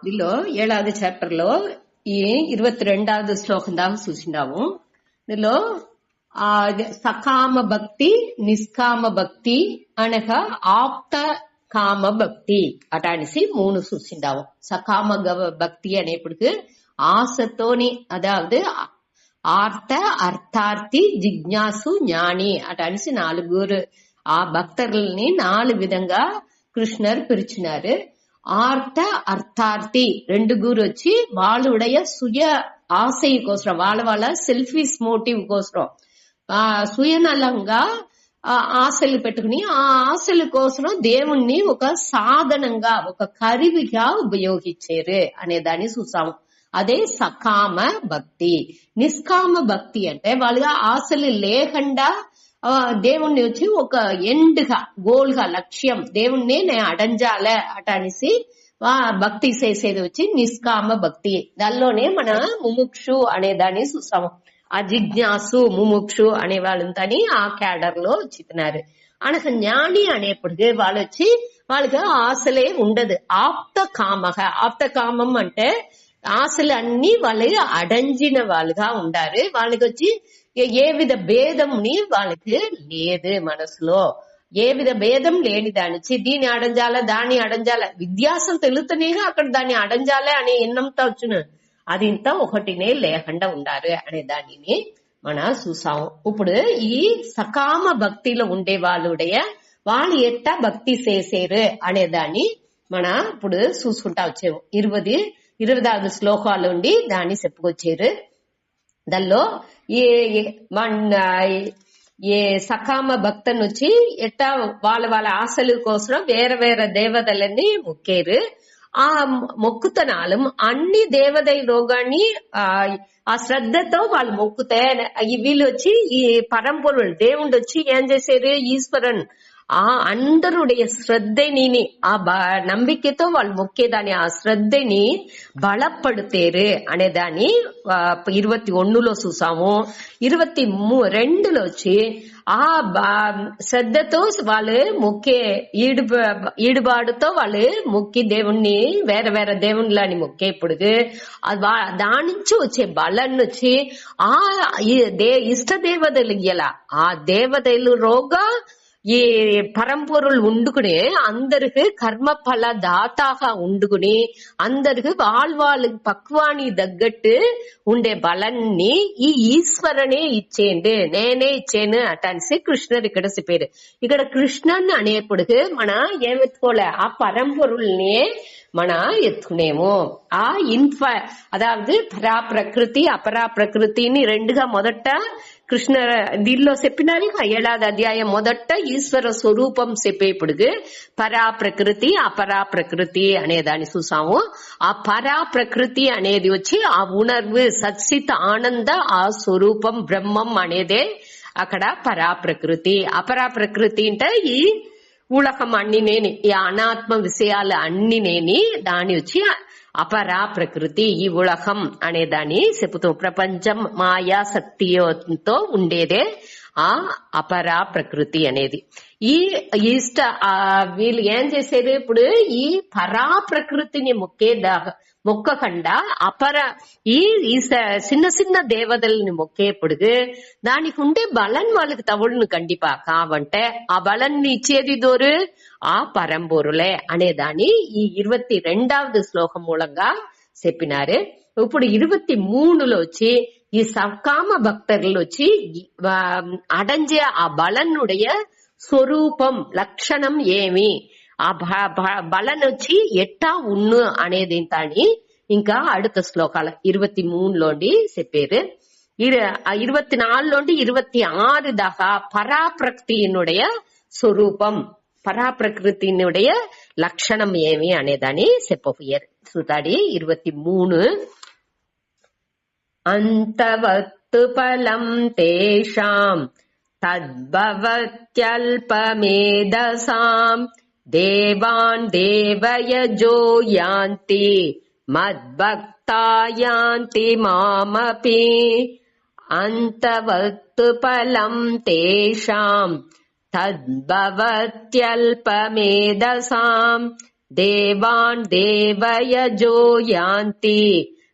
దీనిలో 7వ చాప్టర్ లో ఈ 22వ శ్లోకం దాకా చూసినాము. దీనిలో సకామ భక్తి, నిష్కామ భక్తి అనగా ఆప్త కామ భక్తి అటానిసి 3 చూసిండాము. సకామ భక్తి అనేప్పటికి ఆశతోని, అదావదు ఆర్త, అర్థార్థి, జిజ్ఞాసు, జ్ఞాని అటానిసి 4 ఆ భక్తుల్ని 4 విధంగా కృష్ణర్ పిలిచినారు. ఆర్త, అర్థార్థి 2 వచ్చి వాళ్ళుடைய సుయ ఆశయ కోసం, వాళ్ళ సెల్ఫిష్ మోటివ్ కోసం సుయనలంగా ఆశలు పెట్టుకుని ఆ ఆశల కోసం దేవుణ్ణి ఒక సాధనంగా, ఒక కరివిగా ఉపయోగించారు అనే దాన్ని చూసాము. అదే సకామ భక్తి. నిష్కామ భక్తి అంటే వాళ్ళగా ఆశలు లేకుండా దేవుణ్ణి వచ్చి ఒక ఎండ్ గా, గోల్ గా, లక్ష్యం దేవుణ్ణి నేను అడంజాలే అటనిసి భక్తి చేసేది వచ్చి నిష్కామ భక్తి. దానిలోనే మన ముముక్షు అనే దాన్ని చూసాము. ఆ జిజ్ఞాసు, ముముక్షు అనే వాళ్ళని ఆ క్యాడర్ లో చిత్తున్నారు. అనగా జ్ఞాని అనేప్పటికీ వాళ్ళు వచ్చి వాళ్ళకి ఆశలే ఉండదు. ఆప్త కామక, ఆప్త కామం అంటే ఆశలు అన్ని వాళ్ళకి అడంజిన వాళ్ళుగా ఉండారు. వాళ్ళకి వచ్చి ఏ విధ భేదంని వాళ్ళకి లేదు మనసులో. ఏ విధ భేదం లేని దానిచ్చి దీన్ని అడంజాల, దాన్ని అడంజాల, విద్యాసం తెలుతనేగా అక్కడ దాన్ని అడంజాలే అనే ఎన్నంతా వచ్చును. అది ఇంత ఒకటినే లేకుండా ఉండారు అనే దానిని మన చూసాము. ఇప్పుడు ఈ సకామ భక్తిలో ఉండే వాళ్ళు ఎట్టా భక్తి చేసేరు అనే దాన్ని మన ఇప్పుడు చూసుకుంటా వచ్చాము. 20వ శ్లోకాలు ఉండి దాన్ని చెప్పుకొచ్చారు. దానిలో ఏ సకామ భక్తను వచ్చి ఎట్టా వాళ్ళ ఆశల కోసం వేరే వేరే దేవతలని మొక్కేరు. ఆ మొక్కుతనాలు అన్ని దేవతలో గాని ఆ శ్రద్ధతో వాళ్ళు మొక్కుతే వీళ్ళు వచ్చి ఈ పరంపొరులు దేవుడు వచ్చి ఏం చేశారు, ఈశ్వరన్ అందరుடைய శ్రద్ధని, ఆ నంబికతో వాళ్ళు మొక్కేదాన్ని, ఆ శ్రద్ధని బలపడుతేరు అనేదాన్ని 21లో చూసాము. 22లో వచ్చి ఆ శ్రద్ధతో వాళ్ళు మొక్కే ఈడుబాటుతో వాళ్ళు మొక్కి దేవుణ్ణి వేరే వేరే దేవుళ్ళని మొక్కేప్పుడు దాని నుంచి వచ్చే బలాన్ని వచ్చి ఆ ఇష్ట దేవతలు ఇయ్యాల, ఆ దేవతలు రోగా ఈ పరంపొరులు ఉండుకుని అందరికి కర్మ ఫల దాతాగా ఉండుకుని అందరికి వాళ్ళకి పక్వాని తగ్గట్టు ఉండే బలాన్ని ఈ ఈశ్వరనే ఇచ్చేయండి, నేనే ఇచ్చేను అటనిసి కృష్ణుడు ఇక్కడ చెప్పారు. ఇక్కడ కృష్ణన్ అనేప్పటికి మన ఏమెత్తుకోలే, ఆ పరంపొరుల్ని మన ఎత్తుకునేము. ఆ అదావదు పరా ప్రకృతి, అపరా ప్రకృతిని 2గా మొదట కృష్ణ దీనిలో చెప్పినారు. 7వ అధ్యాయం మొదట ఈశ్వర స్వరూపం చెప్పేప్పుడు పరా ప్రకృతి, అపరా ప్రకృతి అనే దాన్ని చూసాము. ఆ పరా ప్రకృతి అనేది వచ్చి ఆ ఉణర్వు, సత్సిత్ ఆనంద ఆ స్వరూపం బ్రహ్మం అనేదే అక్కడ పరా ప్రకృతి. అపరా ప్రకృతి అంటే ఈ ఉలకం అన్ని నేని, ఈ అనాత్మ విషయాలు అన్ని నేని దాని వచ్చి అపరా ప్రకృతి, ఈ ఉలకం అనే దాన్ని చెబుతూ ప్రపంచం మాయా శక్తితో ఉండేదే ఆ అపరా ప్రకృతి అనేది. ఈ వీళ్ళు ఏం చేసేది, ఇప్పుడు ఈ పరా ప్రకృతిని మొక్కకుండా ఈ చిన్న చిన్న దేవతల్ని మొక్కేప్పుడు దానికి ఉండే బలం వాళ్ళకి తవుడును కండిపా కావంటే ఆ బలాన్ని ఇచ్చేది దోరు ఆ పరంబోరులే అనేదాన్ని ఈ 22వ శ్లోకం మూలంగా చెప్పినారు. ఇప్పుడు 23లో వచ్చి ఈ సకామ భక్తులు వచ్చి అడంజే ఆ బలనుடைய స్వరూపం లక్షణం ఏమి, ఆ బలన్ వచ్చి ఎట్టా ఉన్ను అనేది తాని ఇంకా அடுத்த శ్లోకాల 23లోండి చెప్పారు. 24లోండి 26 దాకా పరాప్రకృతినుடைய స్వరూపం, పరాప్రకృతినుடைய లక్షణం ఏమి అనేదాన్ని చెప్పబోయారు. చూతాడి 23 అంతవత్తు ఫలం తేషాం తద్భవత్యల్పమేధసాం దేవాన్ దేవయజో యాంతి మద్భక్తా యాంతి మామపి. అంతవత్తు ఫలం తేషాం తద్భవత్యల్పమేధసాం దేవాన్ దేవయజో యాంతి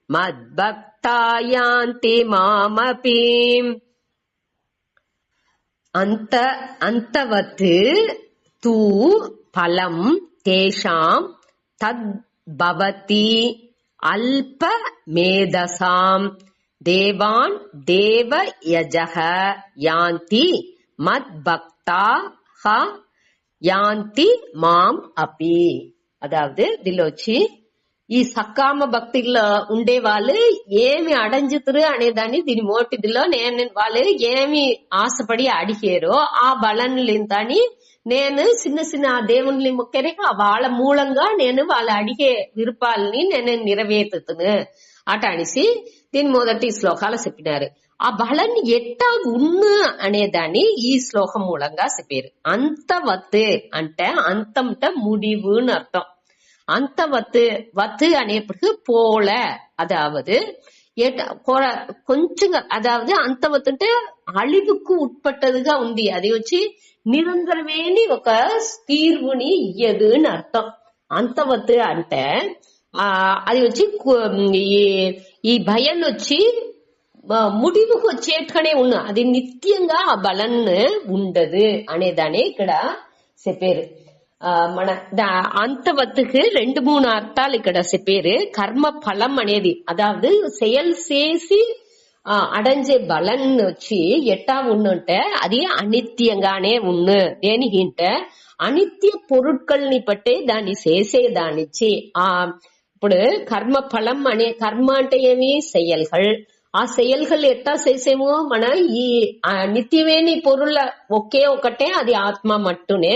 మద్భక్తా యాంతి మామపి. అంతవత్ తూ ఫలం తేషాం తద్భవతి అల్ప మేధసాం దేవాన్ దేవయజః యాంతి మద్భక్తాః యాంతి మాం అపి. అదావదు దీనిలో వచ్చి ఈ సకామ భక్తిలో ఉండే వాళ్ళు ఏమి అడంజుతురు అనేదాన్ని దీని మోటిదిలో నేను వాళ్ళు ఏమి ఆశపడి అడిగారో ఆ బలన్లింతని నేను చిన్న చిన్న దేవుని మొక్కరే వాళ్ళ మూలంగా నేను వాళ్ళు అడిగే విరుపాలని నేను నెరవేర్తును అట అనేసి దీని మొదటి శ్లోకాలు చెప్పినారు. ఆ బలాన్ని ఎట్టా ఉన్ను అనేదాన్ని ఈ శ్లోకం మూలంగా చెప్పారు. అంతవత్ అంటే అంతంట ముడివు అని అర్థం. అంతవత్ అనేప్పటికి పోల, அதாவது కొంచెం అదావదు అంతవత్ అంటే అழிவுக்கு ఉట్పట్టదుగా ఉంది. అది వచ్చి నిరంతరమేని ఒక తీర్వుని ఇయ్యదు అని అర్థం. అంతవత్ అంటే అది వచ్చి ఈ భయం వచ్చి ముడివుకు వచ్చేట్టుగానే ఉన్నా అది నిత్యంగా ఆ బలం ఉండదు అనేదాన్ని ఇక్కడ చెప్పారు. మన అంతవత్తుకు 2-3 అర్థాలు ఇక్కడ చెప్పారు. కర్మ ఫలం అనేది అదావదు செயல் చేసి అడంజే బలం వచ్చి ఎట్టా ఉన్నంటే అది అనిత్యంగానే ఉన్ను. దేనికంటే అనిత్య పొరుట్కల్ని పట్టే దాన్ని చేసేదానిచ్చి ఇప్పుడు కర్మ ఫలం అనే కర్మ అంటే ఏమి செயல்கள். ఆ செயல்கள் ఎట్టా చేసేమో మన ఈ నిత్యమేని పొరుల ఒకే ఒకటే అది ఆత్మ మట్టునే.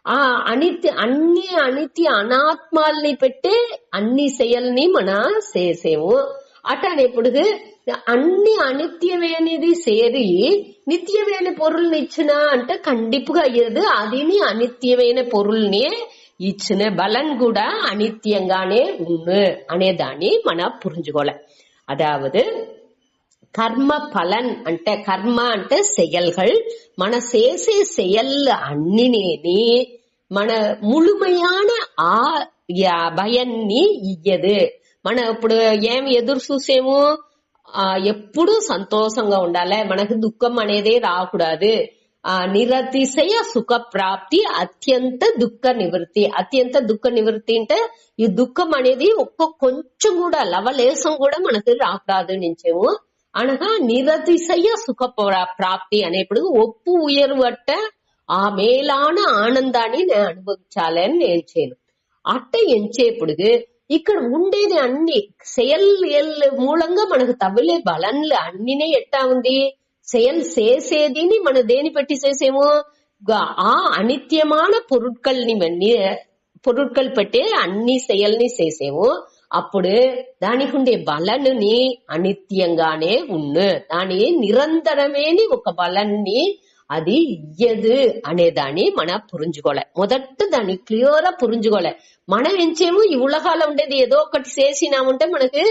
ఆ అన్ని అనిత్య అనాత్మాల్ని పెట్టే అన్ని செயల్ని మన చేసేము. అటనేప్పుడు అన్ని అనిత్యమైనది సేరి నిత్యమైన పొరుల్ని ఇచ్చిన అంటే కండిపుగా అయ్యేది. అదిని అనిత్యమైన పొరుల్ని ఇచ్చిన బలం కూడా అనిత్యంగానే ఉన్ను అనేదాన్ని మన పురించుకోలే. అదావదు కర్మ పలన్ అంటే కర్మ అంటే செயல்கள். మన చేసే செயல் అన్నినేని మన ముழுமையான భయాన్ని ఇయ్యదు. మన ఇప్పుడు ఏమి ఎదురు చూసేమో ఎప్పుడు సంతోషంగా ఉండాలి, మనకు దుఃఖం అనేది రాకూడదు. నిరతిశయ సుఖ ప్రాప్తి అత్యంత దుఃఖ నివృత్తి. అత్యంత దుఃఖ నివృత్తి అంటే ఈ దుఃఖం అనేది కొంచెం కూడా లవలేశం కూడా మనకు రాకూడదు నించేమో అనగా నిరతిశయ సుఖ ప్రాప్తి అనేప్పుడు ఒప్పు ఉయర్వట్ట ఆ మేలాన ఆనందాన్ని నేను అనుభవించాలని నేను చేయను అట్ట ఎంచేప్పుడు ఇక్కడ ఉండేది అన్ని செயல் మూలంగా మనకు తవ్వలే బలంలు అన్నినే ఎట్టా ఉంది. செயல் చేసేదిని మనం దేని పెట్టి చేసేమో ఆ అనిత్యமான పొరుట్కల్ పెట్టే అన్ని செயల్ని చేసేమో అప్పుడు దానికి ఉండే బలన్ని అనిత్యంగానే ఉన్ను. దాని నిరంతరమేని ఒక బలాన్ని అది ఇయ్యదు అనేదాన్ని మన పురించుకోలే. మొదట దాన్ని క్లియర్ పురించుకోలే. మనం ఎంచేమో ఈ ఉలగాల ఉండేది ఏదో ఒకటి చేసినామంటే మనకి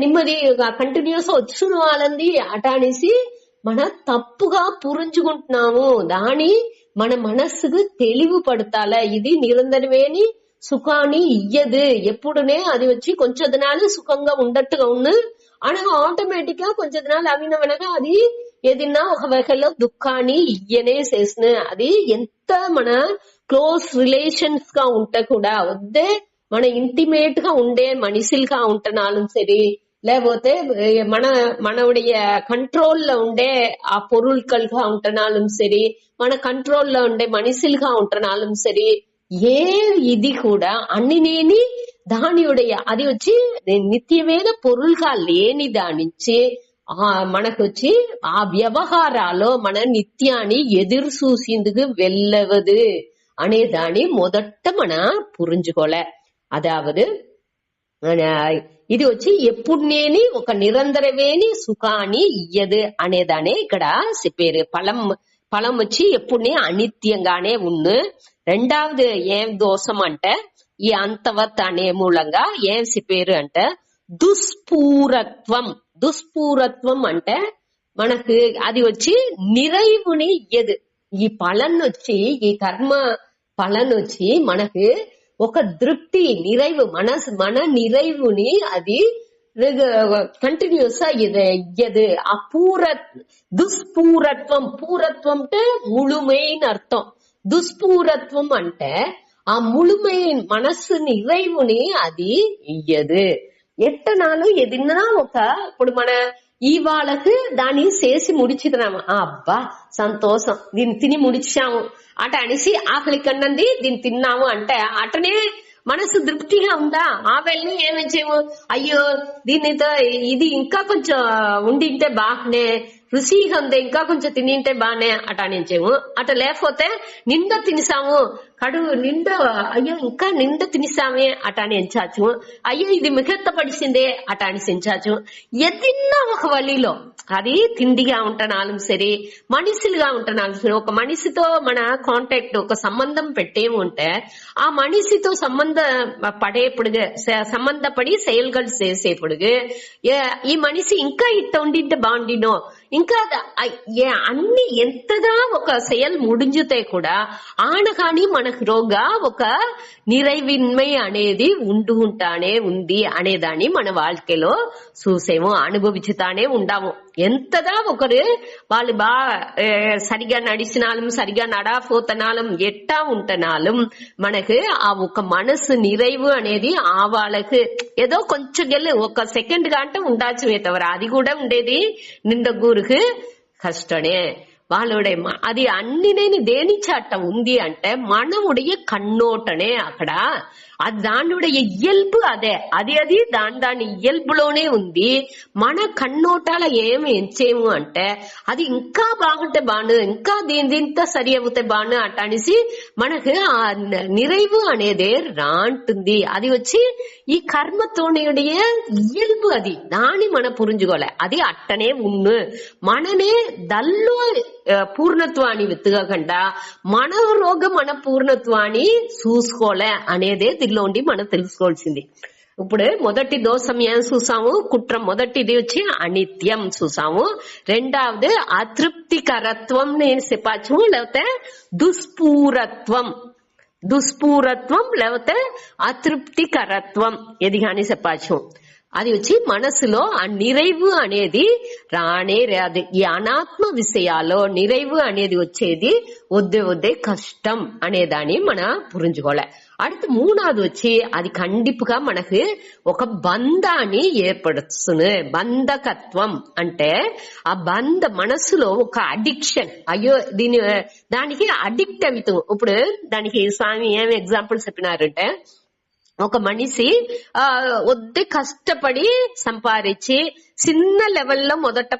నిమ్మది కంటిన్యూస్ వచ్చిన వాళ్ళంది అట అనేసి మన తప్పుగా పురించుకుంటున్నాము. దాని మన మనస్సుకు తెలివి పడతాలే. ఇది నిరంతరమేని సుఖాన్ని ఇయ్యదు. ఎప్పుడునే అది వచ్చి కొంచెం దినాలు సుఖంగా ఉండట్టుగా ఉన్ను అనగా ఆటోమేటిక్ గా కొంచెం దినాలు అవినవనగా అది ఏదన్నా ఒక వగలో దుఃఖాన్ని ఇయ్యనే చేసిన. అది ఎంత మన క్లోజ్ రిలేషన్స్ గా ఉంటే కూడా వద్దే మన ఇంటిమేట్ గా ఉండే మనుషులుగా ఉంటున్నాலும் సరి, లేకపోతే మనవుடைய కంట్రోల్లో ఉండే ఆ పొరుల్కల్గా ఉంటున్నాலும் సరి, మన కంట్రోల్లో ఉండే మనుషులుగా ఉంటున్నాலும் సరి, ఏ ఇది కూడా అన్నినేని దానియుடைய అది వచ్చి నిత్యమైన పొరుల్గా లేని దానిచ్చి మనకు వచ్చి ఆ వ్యవహారాలో మన నిత్యాన్ని ఎదురు చూసేందుకు వెళ్ళవదు అనేదాన్ని మొదట మన పురించుకోలే. అదావదు ఇది వచ్చి ఎప్పుడు నేని ఒక నిరంతరమేని సుఖాన్ని ఇయ్యదు అనేదానే ఇక్కడ చెప్పారు. ఫలం వచ్చి ఎప్పుడునే అనిత్యంగానే ఉన్ను. రెండవది ఏం దోషం అంటే ఈ అంతవత్ అనే మూలంగా ఏం చెప్పారు అంటే దుష్పూరత్వం. దుష్పూరత్వం అంటే మనకు అది వచ్చి నిరైవుని ఇయ్యదు. ఈ ఫలం వచ్చి ఈ కర్మ ఫలం వచ్చి మనకు ఒక తృప్తి నిరైవు మన నిరైవుని అది కంటిన్యూస్ ఇయ్యదు. ఆ దుస్పూరత్వం, పూరత్వం అంటే ముழுமைன்னு అర్థం. దుస్పూరత్వం అంటే ఆ ముழுமை మనస్సు நிறைவுని అది ఇయ్యదు. ఎట్టనాలు ఎదిన్నా ఇప్పుడు మన ఇవాళకు దాన్ని చేసి ముడిచిద్దాము, అబ్బా సంతోషం దీన్ని తిని ముడిచాము అట అనేసి ఆకలి కన్నది దీన్ని తిన్నాము అంటే అటనే మనసు తృప్తిగా ఉందా? ఆ వెళ్ళి ఏమి చేయము, అయ్యో దీనితో ఇది ఇంకా కొంచెం ఉండింటే బాగానే, రుచిగా ఉంది ఇంకా కొంచెం తినింటే బానే అట అనేము. అట లేకపోతే నిండా తినిసాము, కడుగు నిండా అయ్యో ఇంకా నిండా తినిసామే అట అని ఎంచాచు, అయ్యో ఇది మిగత్త పడిసిందే అట అని ఎంచాచు. ఎదిన్నా ఒక వలిలో అది తిండిగా ఉంటున్నాலும் సరే, మనిషిలుగా ఉంటున్నాலும் సరే, ఒక మనిషితో మన కాంటాక్ట్ ఒక సంబంధం పెట్టేము ఉంటే ఆ మనిషితో సంబంధపడి செயல்கள் చేసేప్పుడు ఈ మనిషి ఇంకా ఇట్ట ఉండింటే బాగుండినో, ఇంకా అన్ని ఎంతగా ఒక செயல் ముడించితే కూడా ఆనగాని మనకు రోగా ఒక నిరైవిన్మై అనేది ఉంటానే ఉంది అనేదాన్ని మన வாழ்க்கைలో చూసేము, అనుభవించుతానే ఉండాము. ఎంతగా ఒకరు వాళ్ళు సరిగా నడిచినాலும் సరిగా నడాపోతనాலும் ఎట్టా ఉంటనాலும் మనకు ఆ ఒక మనసు నిరైవు అనేది ఆ వాళ్ళకు ఏదో కొంచెం ఒక సెకండ్ కంటే ఉండాల్సి తవర అది కూడా ఉండేది నిండగూరుకు కష్టమే. వాళ్ళుடைய అది అన్నినేని దేనిచాట ఉంది అంటే మనముடைய కన్నోటనే అక్కడ అది దానిடைய ఇయల్బు అదే అది దాని ఇయల్బులోనే ఉంది. మన కన్నోటాల ఏమి ఎంచేము అంటే అది ఇంకా బాగుంటే బాను, ఇంకా దీంతో సరి అవుతే బాను అట అనేసి మనకు ఆ నిరైవు అనేది రాంటుంది. అది వచ్చి ఈ కర్మతోనుடைய ఇయల్బు అది దాని మన పురించుకోలే, అది అట్టనే ఉన్ను మననే దల్లో పూర్ణత్వాన్ని వెతుగకుండా మన రోగం మన పూర్ణత్వాన్ని చూసుకోలే అనేదే దీనిలోండి మనం తెలుసుకోవాల్సింది. ఇప్పుడు మొదటి దోషం ఏం చూసాము, కుట్రం. మొదటిది వచ్చి అనిత్యం చూసాము. రెండవది అతృప్తికరత్వం నేను చెప్పచ్చు, లేకపోతే దుస్పూరత్వం లేకపోతే అతృప్తికరత్వం ఎది కానీ చెప్పచ్చు. అది వచ్చి మనసులో ఆ నిరైవు అనేది రానే రాదు. ఈ అనాత్మ విషయాల్లో నిరైవు అనేది వచ్చేది వద్దే కష్టం అనేదాన్ని మన పురించుకోలే. அடுத்து மூணாவது வச்சு அது கண்டிப்புగా మనకు ఒక బంధాన్ని ఏర్పడుతుంది. బంధకత్వం అంటే ఆ బంధ మనసులో ఒక అడిక్షన్, అయ్యో దానికి అడిక్ట్ అవుతాం. ఇప్పుడు దానికి స్వామి ఏం ఎగ్జాంపుల్ చెప్పినారంటే, ఒక మనిషి వద్దే కష్టపడి సంపాదించి చిన్న లెవెల్లో మొదట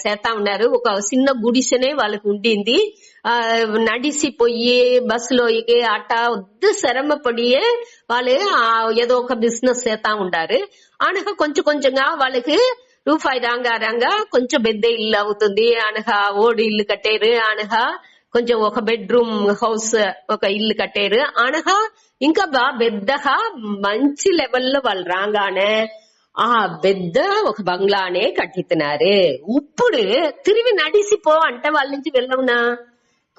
చేస్తా ఉన్నారు. ఒక చిన్న గుడిసెనే వాళ్ళకు ఉండింది. నడిసిపోయి బస్సులో అట్ట వద్దు శ్రమపడియే వాళ్ళు ఏదో ఒక బిజినెస్ చేస్తా ఉండారు. అనగా కొంచెంగా వాళ్ళకి రూపాయి రాంగా కొంచెం పెద్ద ఇల్లు అవుతుంది. అనగా ఓడి ఇల్లు కట్టారు. అనగా కొంచెం ఒక బెడ్రూమ్ హౌస్ ఒక ఇల్లు కట్టారు. అనగా ఇంకా పెద్దగా మంచి లెవెల్లో వాళ్ళు రాగానే ఆ పెద్ద ఒక బంగ్లానే కట్టిస్తున్నారు. ఇప్పుడు తిరిగి నడిసిపో అంటే వాళ్ళ నుంచి వెళ్ళవునా?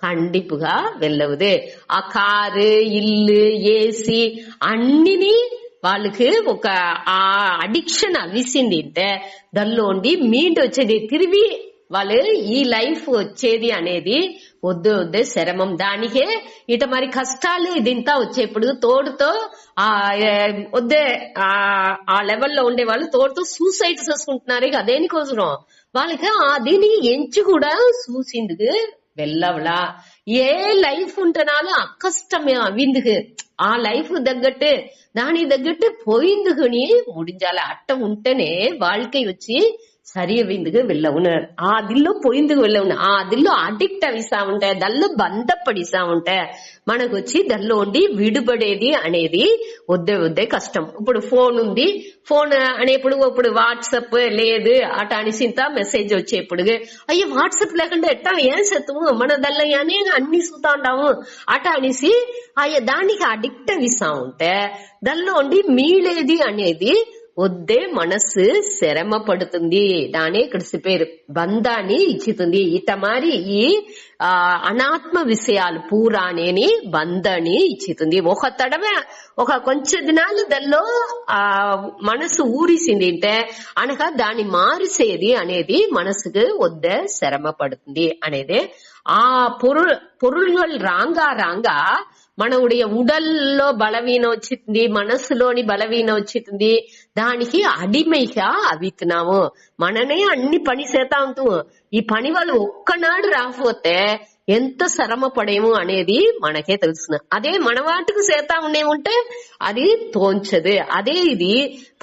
కండిపుగా వెళ్ళవుదే. ఆ కారు ఇల్లు ఏసీ అన్నిని వాళ్ళకి ఒక ఆ అడిక్షన్ అవిసింది అంటే దానిలోండి మీండి వచ్చేది తిరిగి వాళ్ళు ఈ లైఫ్ వచ్చేది అనేది వద్దే శ్రమం. దానికే ఇట మరి కష్టాలు ఇదింతా వచ్చేప్పుడు తోడుతో వద్దే ఆ లెవెల్లో ఉండే వాళ్ళు తోడుతో సూసైడ్ చేసుకుంటున్నారు. ఇక దేనికోసం వాళ్ళకి దీని ఎంచి కూడా చూసిందుకు వెళ్ళవలా. ఏ లైఫ్ ఉంటున్నాలో అక్కష్టమే అవిందుకు ఆ లైఫ్ తగ్గట్టు దాని తగ్గట్టు పోయిందుకుని ముడించాలి. అట్ట ఉంటేనే వాళ్ళకి వచ్చి సరియవిందుకు వెళ్ళవును. ఆ దిల్లో పోయిందుకు వెళ్ళవును. ఆ దిల్లో అడిక్ట్ అవిసా ఉంటాయి, దల్లో బంధపడిసా ఉంటాయి. మనకు వచ్చి దల్లో ఉండి విడుపడేది అనేది వద్దే కష్టం. ఇప్పుడు ఫోన్ ఉంది, ఫోన్ అనేప్పుడు ఇప్పుడు వాట్సాప్ లేదు అట అనిసింత మెసేజ్ వచ్చేప్పుడు అయ్యో వాట్సాప్ లేకుండా ఎట్టా ఏం చేస్తాము మన దల్లయ్యనే అన్ని చూస్తా ఉంటాము అట అనేసి అయ్యో దానికి అడిక్ట్ అవిసా ఉంటే దల్లో ఉండి మీలేది అనేది వద్దే మనసు శ్రమ పడుతుంది. దానే ఇక్కడ చెప్పారు బంధాన్ని ఇచ్చుతుంది. ఇట మారి ఈ అనాత్మ విషయాలు పూరానేని బంధాన్ని ఇచ్చుతుంది. ఒక తడవ ఒక కొంచెం దినాలు దానిలో మనసు ఊరిసింది అంటే అనగా దాన్ని మారిసేది అనేది మనసుకు వద్దే శ్రమ పడుతుంది అనేది. ఆ பொருள்கள் రాంగా మనవుடைய ఉడల్లో బలవీన వచ్చింది, మనసులోని బలవీన వచ్చింది. దానికి అడిమైగా అవితున్నాము. మననే అన్ని పని చేతా ఉంటాము. ఈ పని వాళ్ళు ఒక్కనాడు రాకపోతే ఎంత శ్రమ పడేము అనేది మనకే తెలుసు. అదే మన వాటికి చేతా ఉండేముంటే అది తోంచదు. అదే ఇది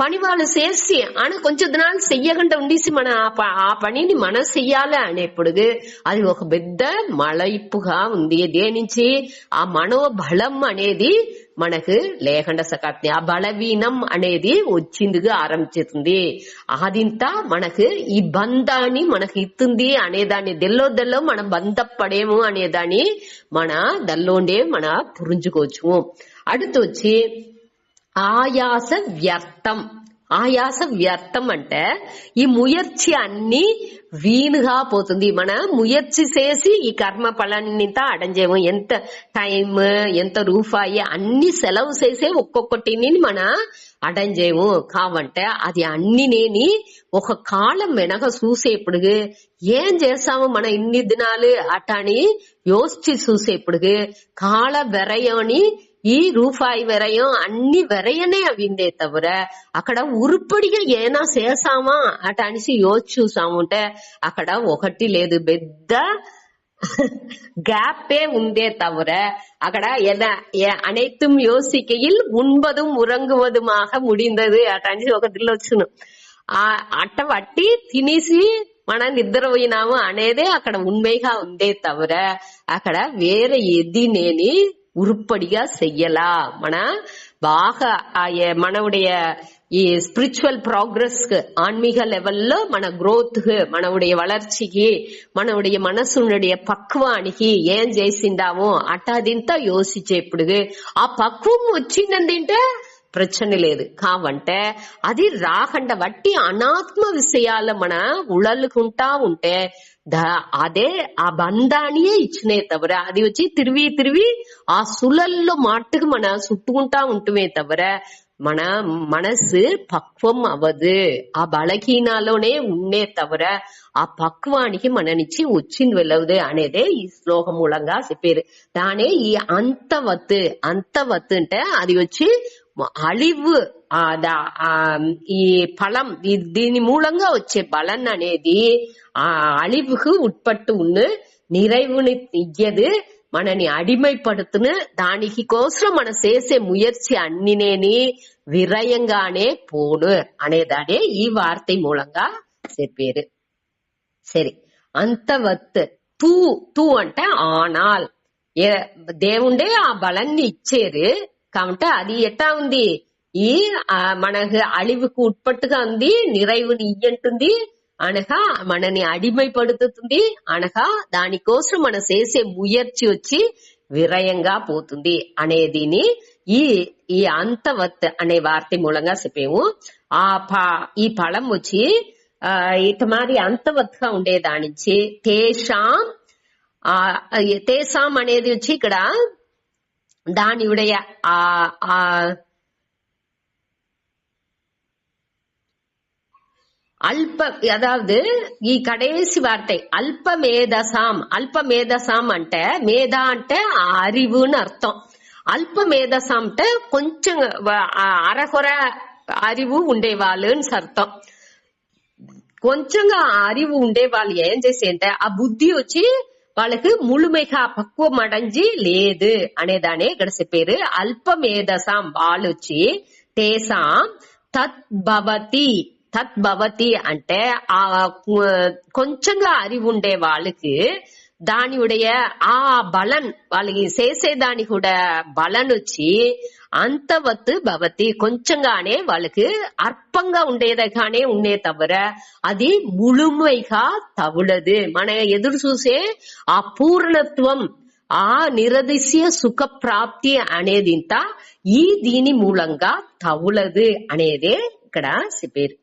పని వాళ్ళు చేసి అని కొంచెం దినాలు చెయ్యకుండా ఉండేసి మన ఆ పనిని మనం చెయ్యాలి అనేప్పుడు అది ఒక పెద్ద మలయిప్పుగా ఉంది. దేనించి ఆ మనోబలం అనేది మనకు లేకుండా సకాత్ని ఆ బలవీనం అనేది వచ్చిందిగా ఆరంభిస్తుంది. అదింతా మనకు ఈ బంధాన్ని మనకు ఇస్తుంది అనేదాన్ని దెల్లో మనం బంధపడేము అనేదాన్ని మన దల్లోండే మన పురించుకోవచ్చు. అడుతూ వచ్చి ఆయాస వ్యర్థం. ఆయాస వ్యర్థం అంటే ఈ ముయర్చి అన్ని వీణుగా పోతుంది. మన ముయర్చి చేసి ఈ కర్మ ఫలాన్నింతా అడంజేము. ఎంత టైం ఎంత రూపాయి అన్ని సెలవు చేసే ఒక్కొక్కటిని మన అడంజేము. కావంటే అది అన్ని నేని ఒక కాలం వెనక చూసేప్పుడు ఏం చేస్తాము మన ఇన్ని దినాలు అటని యోచి చూసేప్పుడు కాల వెరయని ఈ రూపాయి వెరయం అన్ని వెరయనే అవిందే తవర అక్కడ ఉరుపడిగా ఏనా చేసామా అట అనేసి యోచి చూసాముంటే అక్కడ ఒకటి లేదు, పెద్ద கேப்பே உண்டே தவிர அக்கட அனைத்தும் யோசிக்கையில் உண்பதும் உறங்குவதுமாக முடிந்தது అటని ఒక దిల్లో వచ్చును. అట్ట వట్టి తినేసి మన నిద్ర పోయినాము అనేదే అక్కడ ఉண்மைగా ఉందే తవిర అక్కడ వేరే ఎది నేని ఉరుప్పడిగా చెయ్యలా. మన బాగా మనవుடைய ఈ స్పిరిచువల్ ப்ராக்ரஸ் ஆன்மீக லெவல்ல మన గ్రోత్ మనవుடைய வளர்ச்சிக்கு మనవుடைய మనసునుடைய పక్వానికి ఏం చేసిందామో అటాదింతా యోసించేప్పుడు ఆ పక్వం వచ్చిందంటే ప్రశ్న లేదు. కావంటే అది రాకుండా వట్టి అనాత్మ విషయాల మన ఉళ్ళలుకుంటా ఉంటే అదే ఆ బంధానియే ఇచ్చినే తవర అది వచ్చి తిరిగి ఆ సులల్లో మాటకు మన చుట్టుకుంటా ఉంటుమే తవర మన మనసు పక్వం అవ్వదు. ఆ బలహీనాలోనే ఉన్నే తవర ఆ పక్వానికి మననిచ్చి వచ్చింది వెళ్ళవదు అనేదే ఈ శ్లోకం మూలంగా చెప్పారు. దానే ఈ అంతవత్తు అంటే అది వచ్చి అழிவு ఈ ఫలం దీని మూలంగా వచ్చే బలం అనేది ఆ అழிவுக்கு ఉట్పట్టు ఉన్న நிறைவுని ఇయ్యదు, మనని అడిమైపడుతున్న దానికి కోసం మనం చేసే ముయర్చి అన్నినేని విరయంగానే పోను అనేదానే ఈ వార్త మూలంగా చెప్పారు. సరే, అంతవత్ తూ అంటే ఆనాల్ దేవుండే ఆ బలాన్ని ఇచ్చేరు. కాబట్టి అది ఎట్టా ఉంది, ఈ మనకు అழிவுకు ఉట్పట్టుగా ఉంది, நிறைவுని ఇయ్యంటుంది అనగా మనని అడిమైపడుతుంది అనగా దానికోసం మనం చేసే ముయర్చి వచ్చి విరయంగా పోతుంది అనేదిని ఈ అంతవత్ అనే వార్త మూలంగా చెప్పాము. ఈ ఫలం వచ్చి ఇట మాది అంతవత్గా ఉండేదానించి తేషాం అనేది వచ్చి ఇక్కడ దానియుடைய అల్ప అదావదు ఈ కడేసి వార్త అల్పమేధసాం అంటే మేధ అంటే அறிவுன்னு అర్థం. అల్పమేధసాం అంటే కొంచెం అరకొర அறிவு ఉండేవాళ్ళు అని అర్థం. కొంచెంగా அறிவு ఉండేవాళ్ళు ఏం చేసి అంటే ఆ బుద్ధి వచ్చి వాళ్ళకి ముழுமைగా పక్వం అడంజి లేదు అనేదానే ఇక్కడ చెప్పారు. అల్పమేధసాం వాళ్ళు వచ్చి తేసాం తద్భవతి అంటే ఆ కొంచెంగా அறிவு ఉండే వాళ్ళకి దానియుடைய ఆ బలన్ వాళ్ళకి చేసేదాని కూడా బలన్ వచ్చి అంతవత్తు భవతి కొంచెంగానే వాళ్ళకి అర్పంగా ఉండేదగానే ఉండే తవర అది ముழுமைగా తవులదు. మన ఎదురు చూసే ఆ పూర్ణత్వం ఆ నిరదిశ్య సుఖ ప్రాప్తి అనేది దీని మూలంగా తవులదు అనేదే ఇక్కడ చెప్పారు.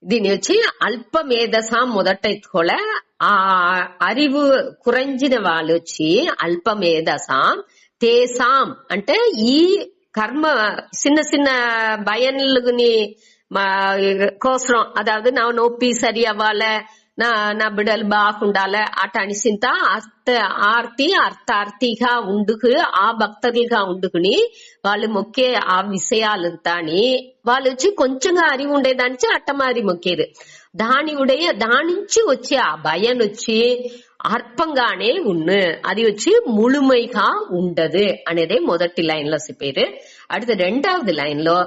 దీని వచ్చి అల్ప మేధసాం మొదట ఎత్తుకోలే, ఆ అరివు కురంజిన వాళ్ళు వచ్చి అల్ప మేధసాం తేసాం అంటే ఈ కర్మ சின்ன சின்ன பயன்களுக்கு கோசரம், அதாவது நான் நோப்பி சரியவால నా బిడ్డలు బాగుండాలి అటాని చింత అర్థార్థిగా ఉండుకు ఆ భక్తులుగా ఉండుకుని వాళ్ళు మొక్కే ఆ విషయాలంతాని వాళ్ళు వచ్చి కొంచెంగా అరివి ఉండేదానికి అట్టమారి మొక్కేది. దానించి వచ్చే ఆ భయం వచ్చి అర్పంగానే ఉన్ను, అది వచ్చి ముழுமைగా ఉండదు అనేది మొదటి లైన్ లో చెప్పారు. அடுத்த రెండవది లైన్ లో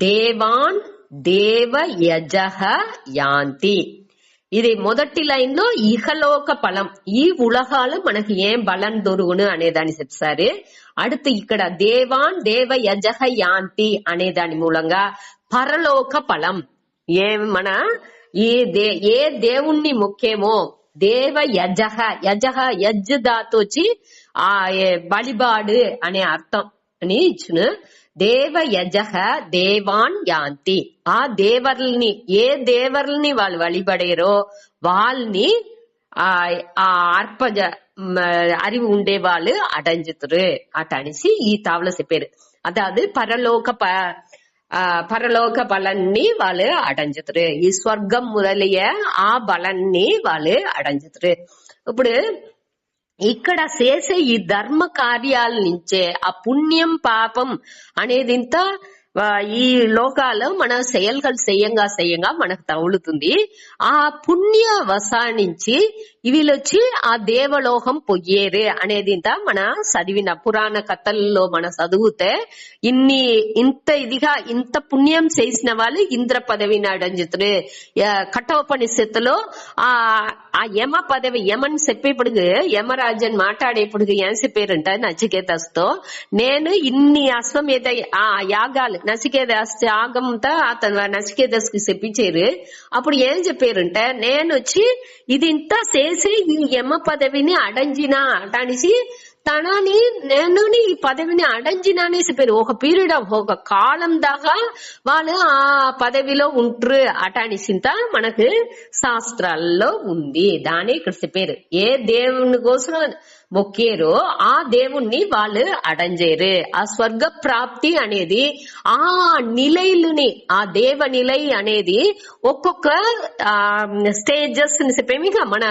దేవాన్ దేవ యజహ యాంతి, ఇది మొదటి లైన్ లో ఇహలోక బలం, ఈ ఉలగాలు మనకి ఏం బలం దొరుకును అనేదాన్ని చెప్తారు. அடுத்து ఇక్కడ దేవాన్ దేవ యజహ యాంతి అనే దాని మూలంగా పరలోక బలం, మన ఏ దేవుణ్ణి మొక్కేమో దేవ యజహ, యజహ యజ్ దాతో వచ్చి ఆ బలిబాడు అనే అర్థం అని ఇచ్చును. దేవ యజహ దేవాన్ యాంతి, ఆ దేవర్లని ఏ దేవర్లని వాళ్ళు వழிபడేరో వాళ్ళని ఆ అర్పజ அறிவு ఉండే వాళ్ళు అడంజుతురు అటనిసి ఈ తావలో చెప్పారు. అదాదు పరలోక బలాన్ని వాళ్ళు అడంజుతురు, ఈ స్వర్గం మొదలయ్య ఆ బలాన్ని వాళ్ళు అడంజుతురు. ఇప్పుడు ఇక్కడ చేసే ఈ ధర్మ కార్యాల నుంచే ఆ పుణ్యం పాపం అనేది ఇంత ఈ లోకాల్లో మన செயல்கள் చెయ్యంగా మనకు తగులుతుంది. ఆ పుణ్య వసానించి వీళ్ళొచ్చి ఆ దేవలోకం పొయ్యేరు అనేది ఇంత మన చదివిన పురాణ కథల్లో మన చదివితే ఇంత పుణ్యం చేసిన వాళ్ళు ఇంద్ర పదవిని అడంజుతురు. కఠోపనిషత్తులో ఆ యమ పదవి యమని చెప్పేప్పుడు యమరాజన్ మాట్లాడేప్పుడు ఏం చెప్పారంట నచికేతస్తో, నేను ఇన్ని అశ్వమేధ ఆ యాగాలు నచికేతస్ యాగంతో అతను నచికేతస్ కి చెప్పించారు. అప్పుడు ఏం చెప్పారంటే, నేను వచ్చి ఇది ఇంత చేసి ఈ యమ పదవిని అడంజినా అటానిసి తనని నేను ఈ పదవిని అడంజినా అనేసి పేరు. ఒక పీరియడ్ ఆఫ్ ఒక కాలం దాకా వాళ్ళు ఆ పదవిలో ఉంటారు అటానిసింత మనకు శాస్త్రాల్లో ఉంది. దాని ఇక్కడ చెప్పారు. ఏ దేవుని కోసం మొక్కేరో ఆ దేవుణ్ణి వాళ్ళు అడంజేరు. ఆ స్వర్గ ప్రాప్తి అనేది ఆ నిలయలుని ఆ దేవ నిలయ అనేది ఒక్కొక్క స్టేజెస్ చెప్పేమి మన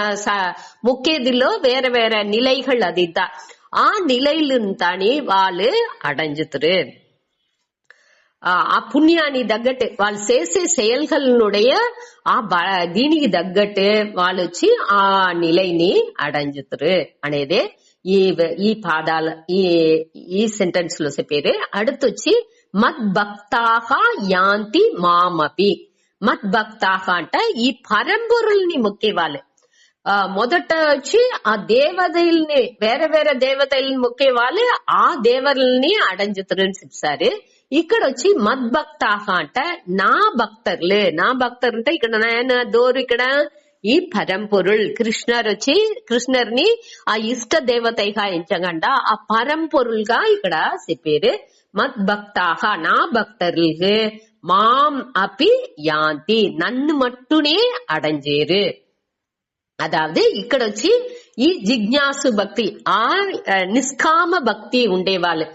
మొక్కేదిలో వేరే వేరే నిలయகள் అది ఆ నిలయలుంతాని వాళ్ళు అడంజుతురు. ఆ పుణ్యాన్ని తగ్గట్టు వాళ్ళు చేసే செயல்களுடைய ఆ దీనికి తగ్గట్టు వాళ్ళు వచ్చి ఆ నిలయని అడంజుతురు అనేదే ఈ పాదాల ఈ సెంటెన్స్ లో చెప్పేది. అడుతొచ్చి మద్ భక్తాహ యాంతి మామపి, మద్ భక్తాహ అంట ఈ పరంపొరుల్ని మొక్కే వాళ్ళు. మొదట వచ్చి ఆ దేవతల్ని వేరే వేరే దేవతల్ని మొక్కే వాళ్ళు ఆ దేవతల్ని అడంజుతురు అని చెప్తారు. ఇక్కడ వచ్చి మద్భక్తాహ అంట నా భక్తర్లు అంటే ఇక్కడ నాయన దోరు ఇక్కడ ఈ పరంపొరుల్ కృష్ణర్ వచ్చి కృష్ణర్ని ఆ ఇష్ట దేవతగా ఎంచగంట ఆ పరంపొరుల్గా ఇక్కడ చెప్పారు. మద్భక్తాహ నా భక్తర్లు మాం అపి యాంతి నన్ను మట్టునే అడంజేరు. అదావదు ఇక్కడ వచ్చి ఈ జిజ్ఞాసు భక్తి ఆ నిష్కామ భక్తి ఉండేవాళ్ళు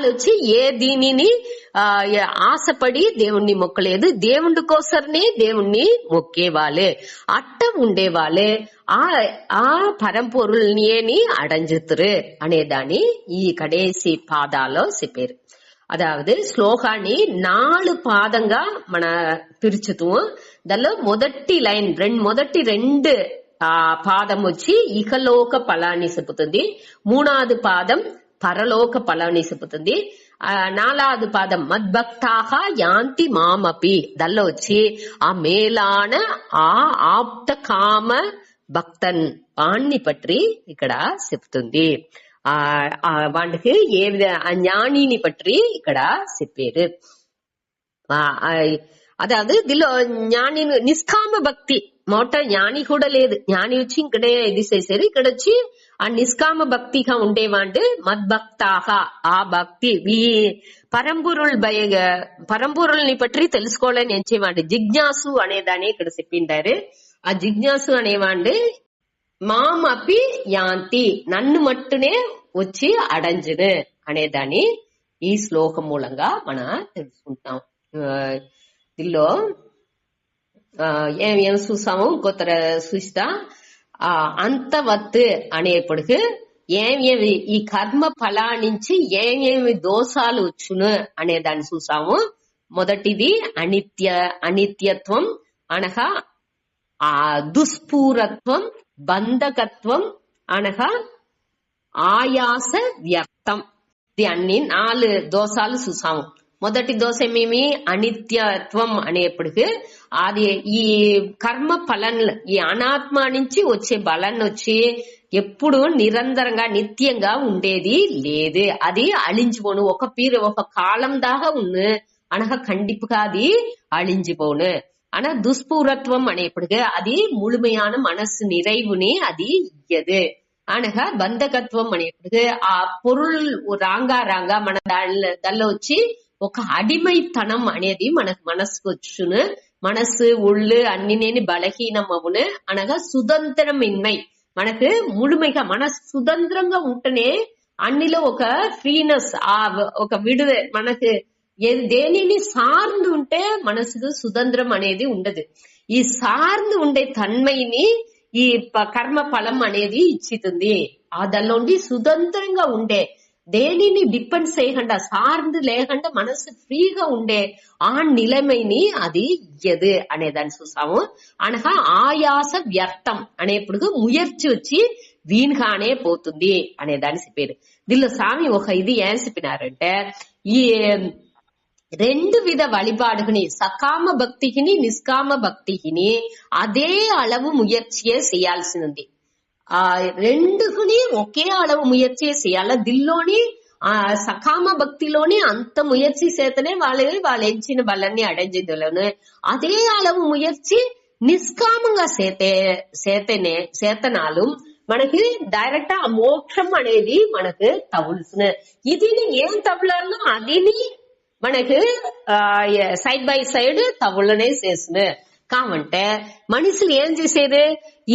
వచ్చి ఏ దీనిని ఆశపడి దేవుణ్ణి మొక్కలేదు, దేవుడి కోసమే దేవుణ్ణి మొక్కేవాళ్ళు అట్ట ఉండేవాళ్ళే ఆ పరంపొరుల్ని అడంజుతురు అనేదాన్ని ఈ కడేసి పాదాలో చెప్పారు. అదావదు శ్లోకాన్ని 4 పాదంగా మన పిరుచుతూ దానిలో మొదటి లైన్ మొదటి 2 పాదం వచ్చి ఇహలోక ఫలాన్ని చెబుతుంది, 3వ పాదం పరలోక ఫలాన్ని చెబుతుంది, 4వ పాదం మద్భక్తాహ యాంతి మామపి దానిలో వచ్చి ఆ మేలాన ఆ ఆప్త కామ భక్తన్ వాణ్ణి పట్టి ఇక్కడ చెప్తుంది. వాడికి ఏ జ్ఞానిని పట్టి ఇక్కడ చెప్పారు. అదావదు దీనిలో జ్ఞాని నిష్కామ భక్తి మోట జ్ఞాని కూడా లేదు. జ్ఞాని వచ్చి ఇక్కడే ఇది చేసేది. ఇక్కడ వచ్చి ఆ నిష్కామ భక్తిగా ఉండేవాండు మద్భక్తాహ. ఆ భక్తి ఈ పరంపొరుల్ని పట్టి తెలుసుకోవాలని ఎంచేవాండు జిజ్ఞాసు అనేదాన్ని ఇక్కడ చెప్పిండారు. ఆ జిజ్ఞాసు అనేవాండు మాం అపి యాంతి, నన్ను మట్టునే వచ్చి అడంజును అనేదాన్ని ఈ శ్లోకం మూలంగా మనం తెలుసుకుంటాం. దీనిలో ఏం చూసాము ఇంకొత్తర చూస్తా. అంతవత్తు అనేప్పటికి ఏమేమి ఈ కర్మ ఫలా నుంచి ఏమేమి దోషాలు వచ్చును అనే దాన్ని చూసాము. మొదటిది అనిత్యత్వం అనగా ఆ దుస్ఫూరత్వం, బంధకత్వం అనగా ఆయాస వ్యక్తం. ఇది అన్ని 4 దోషాలు చూసాము. మొదటి దోషం ఏమి అనిత్యత్వం అనేప్పటికి అది ఈ కర్మ ఫలంలో ఈ అనాత్మ నుంచి వచ్చే బలం వచ్చి ఎప్పుడు నిరంతరంగా నిత్యంగా ఉండేది లేదు. అది అழிஞ்சுపోను. ఒక కాలం దాకా ఉన్ను అనగా కండిపుగా అది అழிஞ்சுపోను. ஆனா துஷ்பூரத்துவம் అనేప్పటికీ అది முழுமையான మనస్సు நிறைவுని అది ఇయ్యదు. అనగా బంధకత్వం అనేప్పటికీ ఆ పొరుల్ రాంగా మన దానిలో వచ్చి ఒక అడిమైతనం అనేది మనకు మనసుకు వచ్చును. మనసు ఒళ్ళు అన్ని బలహీనం అవును. అనగా సుతంత్రమిన్మై మనకు ముழுமைగా మనసు సుతంత్రంగా ఉంటేనే అన్నిలో ఒక ఫ్రీనెస్, ఆ ఒక విడుదల మనకు దేనిని సార్ந்து ఉంటే మనసుకు సుతంత్రం అనేది ఉండదు. ఈ సార్ந்து ఉండే తన్మైని ఈ కర్మ ఫలం అనేది ఇచ్చితుంది. ఆ దానిలోండి సుతంత్రంగా ఉండే దేనిని డిపెండ్ చేయకుండా సార్ந்து లేకుండా మనసు ఫ్రీగా ఉండే ఆ నిలమైని అది ఇయ్యదు అనేదాన్ని చూసాము. అనగా ఆయాస వ్యర్థం అనేప్పుడు ముయర్చి వచ్చి వీన్గానే పోతుంది అనేదాన్ని చెప్పారు. దీనిలో స్వామి ఒక ఇది ఏం చెప్పినారంటే ఈ 2 విధ வழிபாடுகని సకామ భక్తికిని నిష్కామ భక్తికిని అదే అళవు ముయర్చియే చేయాల్సింది. ఆ 2ని ఒకే అళవు ముయర్చియే చేయాల. దిల్లోని ఆ సకామ భక్తిలోని అంత ముయర్చి చేతనే వాళ్ళు ఎంచిన బలాన్ని అడంజేదలను అదే అళవు ముయర్చి నిష్కామంగా చేతనాలు మనకి డైరెక్ట్ ఆ మోక్షం అనేది మనకు తగులుతున్న. ఇది ఏం తగులాలో అదిని మనకు సైడ్ బై సైడ్ తగులనే చేస్తున్నా. కావంటే మనుషులు ఏం చేసేది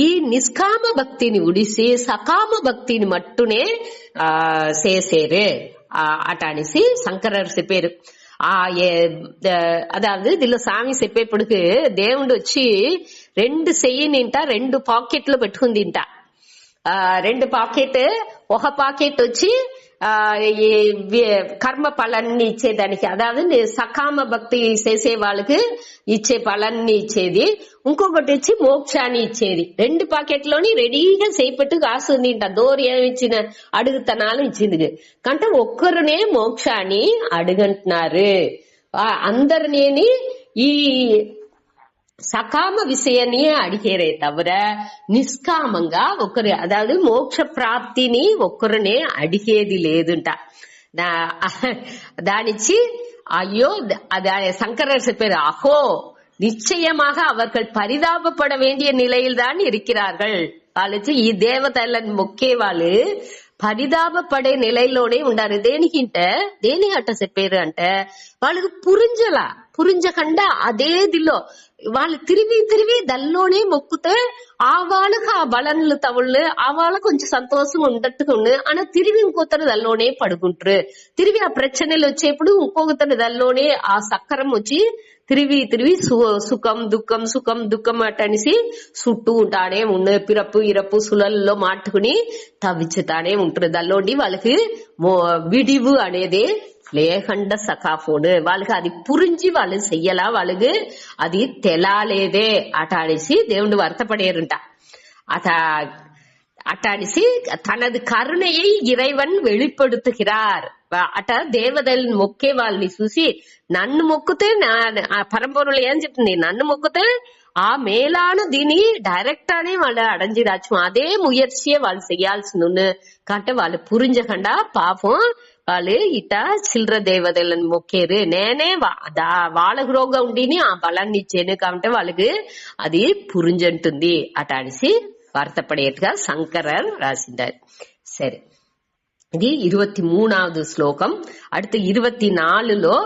ఈ నిష్కామ భక్తిని ఉడిసి సకామ భక్తిని మట్టునే చేసేరు అటానేసి శంకరర్ చెప్పారు. అదాவது దీనిలో స్వామి చెప్పేప్పటికి దేవుడు వచ్చి 2 చెయ్యినింట 2 పాకెట్లు పెట్టుకుందింట. 2 పాకెట్, ఒక పాకెట్ వచ్చి కర్మ ఫలాన్ని ఇచ్చేదానికి, అதாவது సకామ భక్తి చేసే వాళ్ళకి ఇచ్చే ఫలాన్ని ఇచ్చేది, ఇంకొకటి వచ్చి మోక్షాన్ని ఇచ్చేది. 2 పాకెట్లోని రెడీగా చేపట్టు కాస్తుంది. దోరు ఏమిచ్చిన అడుగుతనాలు ఇచ్చింది కంటే ఒక్కరునే మోక్షాన్ని అడుగుంటున్నారు. అందరినీ ఈ సకామ విషయాన్ని అడిగేరే తవర నిష్కామంగా ఒకరు, అதாவது మోక్ష ప్రాప్తిని ఒక్కరునే అడిగేది లేదుంట. దానిచ్చి అయ్యో శంకరர் చెప్పారు, అహో நிச்சயமாக அவர்கள் பரிதாபப்பட வேண்டிய நிலையில் தான் இருக்கிறார்கள். వాళ్ళు ఈ దేవతలను మొక్కే వాళ్ళు పరిదాపపడే నిలయలోనే ఉండారు. దేని అట్ట చెప్పారు అంటే వాళ్ళకి పురింజకుండా అదే దిల్లో వాళ్ళు తిరిగి దల్లోనే మొక్కుతే ఆ వాళ్ళకి ఆ బలన్లు తవుళ్ళు ఆ వాళ్ళ కొంచెం సంతోషం ఉండట్టుగా ఉండు అన్న తిరిగి ఇంకొతరు దల్లోనే పడుకుంటారు. తిరిగి ఆ ప్రచనలు వచ్చేప్పుడు ఇంకొకతరు దల్లోనే ఆ సక్కరం వచ్చి తిరిగి సుఖం దుఃఖం అటనిసి చుట్టూ ఉంటానే ఉండు. పిరప్పు ఇరప్పు సులల్లో మాట్టుకుని తవ్వించుతానే ఉంటారు. దల్లోండి వాళ్ళకి విడివు అనేది లేకుండా సకాఫోడు. వాళ్ళకి అది పురించి వాళ్ళు చెయ్యలా, వాళ్ళకి అది తెలాలేదే అట అనేసి దేవుడు వర్తపడేరుంట. అటానిసి తనది కరుణయ్యి ఇరైవన్ வெளிப்படுத்துகிறார். అట దేవతల్ని మొక్కే వాళ్ళని చూసి నన్ను మొక్కుతే పరంపరలు ఏం చెప్తుంది, నన్ను మొక్కుతే ఆ మేలాన దీని డైరెక్ట్ అని వాళ్ళు అడంజిరాచ్చు. అదే ముయర్చియే వాళ్ళు చెయ్యాల్సింది కంటే వాళ్ళు పురించకుండా పాపం వాళ్ళు ఇట చిల్లర దేవతలను మొక్కేరు. నేనే వాళ్ళకు రోగం ఉండిని ఆ బలాన్ని ఇచ్చాను కాబట్టి వాళ్ళకి అది పురుంజంటుంది అట అనేసి వార్తపడేట్టుగా శంకరర్ రాసిండారు. సరే, ఇది 23వ శ్లోకం. அடுத்து 24లో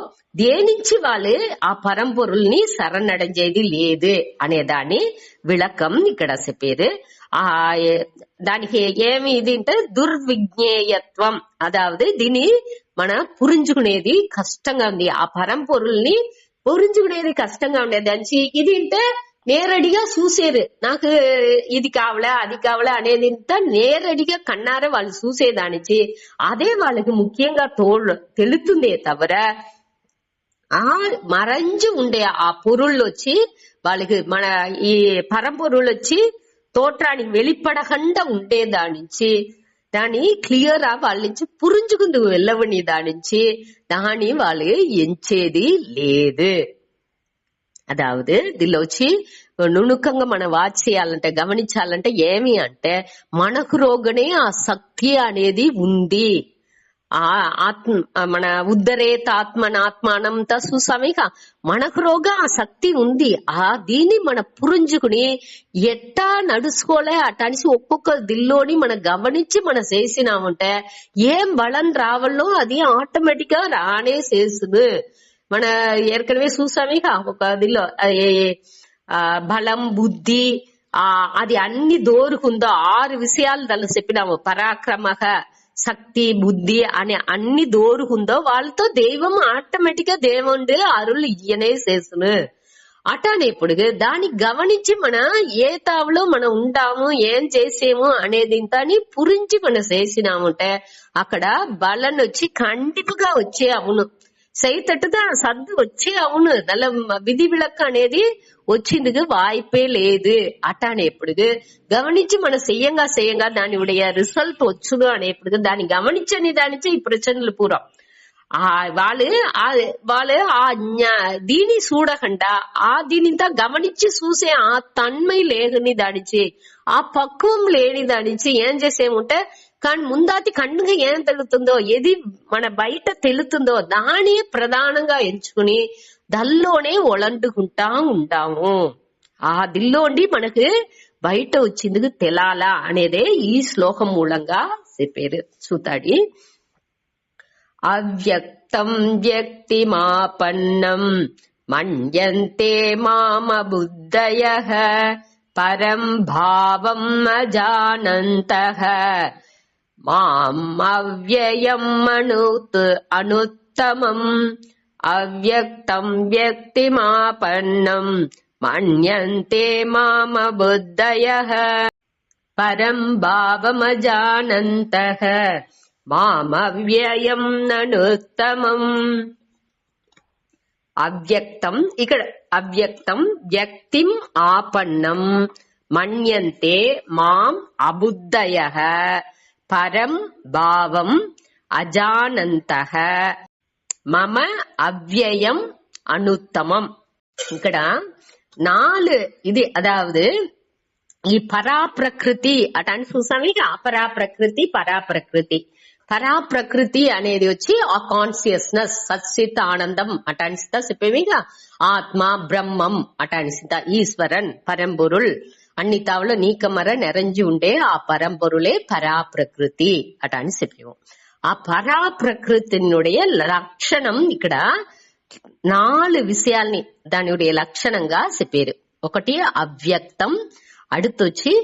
దేనించి వాళ్ళు ఆ పరంపొరుల్ని శరణடைஞ்சేది లేదు అనే దాని విளக்கம் ఇక్కడ చెప్పారు. దానికి ఏమి ఇది అంటే దుర్విజ్ఞేయత్వం, అదావదు దీన్ని మన పురించుకునేది కష్టంగా ఉంది. ఆ పరంపొరుల్ని పురించుకునేది కష్టంగా ఉండేది అని ఇది అంటే నేరడిగా చూసేరు. నాకు ఇది కావాలా అది కావాలా అనేది నేరడిగా కన్నారే వాళ్ళు చూసేదానిచి అదే వాళ్ళకి ముఖ్యంగా తెలుతుందే తవర ఆ మరంజు ఉండే ఆ పొరుళ్ళు వచ్చి వాళ్ళకి మన ఈ పరంపొరుళ్ళు వచ్చి తోట్రానికి వెళ్ళిపడకుండా ఉండేదానించి దాన్ని క్లియర్ వాళ్ళ నుంచి పురించుకుందు వెళ్ళవని దానించి దాన్ని వాళ్ళు ఎంచేది లేదు. అదావదు దీనిలో వచ్చి నుణుకంగా మనం వాచ్ చేయాలంటే గమనించాలంటే ఏమి అంటే మనకు రోగనే ఆ శక్తి అనేది ఉంది. ఆ ఆత్మ మన ఉద్ధరేతాత్మనాత్మానంత సుసమిక మనకు రోగ ఆ శక్తి ఉంది. ఆ దీన్ని మన పురించుకుని ఎట్టా నడుచుకోలే అటనిసి ఒక్కొక్క దిల్లోని మనం గమనించి మనం చేసినామంటే ఏం బలం రావాలో అది ఆటోమేటిక్ గా రానే చేస్తుంది. మన ఏర్కనవే చూసామిక ఒక దిల్లో బలం బుద్ధి అది అన్ని దోరుకుందో 6 విషయాలు దాన్ని చెప్పినాము. పరాక్రమక శక్తి బుద్ధి అనే అన్ని దోరుకుందో వాళ్ళతో దైవం ఆటోమేటిక్ గా దేవుండి అరులు ఇయ్యనే చేస్తును అటానేప్పుడు దాన్ని గమనించి మన ఏ తావులో మనం ఉంటాము ఏం చేసేము అనేది ఇంతని పురించి మనం చేసినామంటే అక్కడ బలం వచ్చి ఖండితగా వచ్చే అవును సైతట్టుగా సర్దు వచ్చే అవును నల్ల విధి విలక్క అనేది వచ్చిందుకు వాய்ப்பே లేదు అటానేప్పుడు గమనించి మనం చెయ్యంగా దాని ఉடைய రిజల్ట్ వచ్చును అనేప్పుడు దాన్ని గమనించని దానిచే ఈ ప్రచనలు పూరం వాళ్ళు ఆ దీని చూడకుండా ఆ దీనింతా గమనించి చూసే ఆ తన్మై లేని దానిచి ఆ పక్వం లేని దానిచి ఏం చేసేముంటే కానీ ముందాతి కన్నుగా ఏం తెలుతుందో ఏది మన బయట తెలుతుందో దాని ప్రధానంగా ఎంచుకుని దల్లోనే ఒలంటుకుంటా ఉంటాము. ఆ దిల్లోండి మనకు బయట వచ్చిందుకు తెలాలా అనేదే ఈ శ్లోకం మూలంగా చెప్పారు. చూతాడి అవ్యక్తం వ్యక్తిమాపన్నం మన్యంతే మామ బుద్ధయః పరం భావం అజానంతః మాం అవ్యయం అనుత్తమం అవ్యక్తం వ్యక్తిమాపన్నం మన్యంతే మామ బుద్ధయః పరం భావమజానంతః మామవ్యయం అనుత్తమం. అవ్యక్తం ఇక్కడ అవ్యక్తం వ్యక్తిం ఆపన్నం మన్యంతే మాం అబుద్ధయః పరం భావం అజానంతః మమ అవ్యయం అనుత్తమం. ఇక్కడ 4 ఇది అదావదు ఈ పరాప్రకృతి అటాన్ని చూసాము. అపరాప్రకృతి పరాప్రకృతి అనేది వచ్చి ఆ కాన్షియస్నెస్ సచ్చిత్ ఆనందం అటానిసిత చెప్పేవిగా ఆత్మ బ్రహ్మం అటానిసిత ఈశ్వరన్ పరంపొరుள் అన్నితావులో నీకమర నెరంజి ఉండే ఆ పరంపొరులే పరాప్రకృతి అటాని చెప్పేవు. ఆ పరాప్రకృతినుடைய లక్షణం ఇక్కడ 4 విషయాల్ని దానిuடைய లక్షణంగా చెప్పారు. ఒకటి అవ్యక్తం, அடுத்தొచ్చి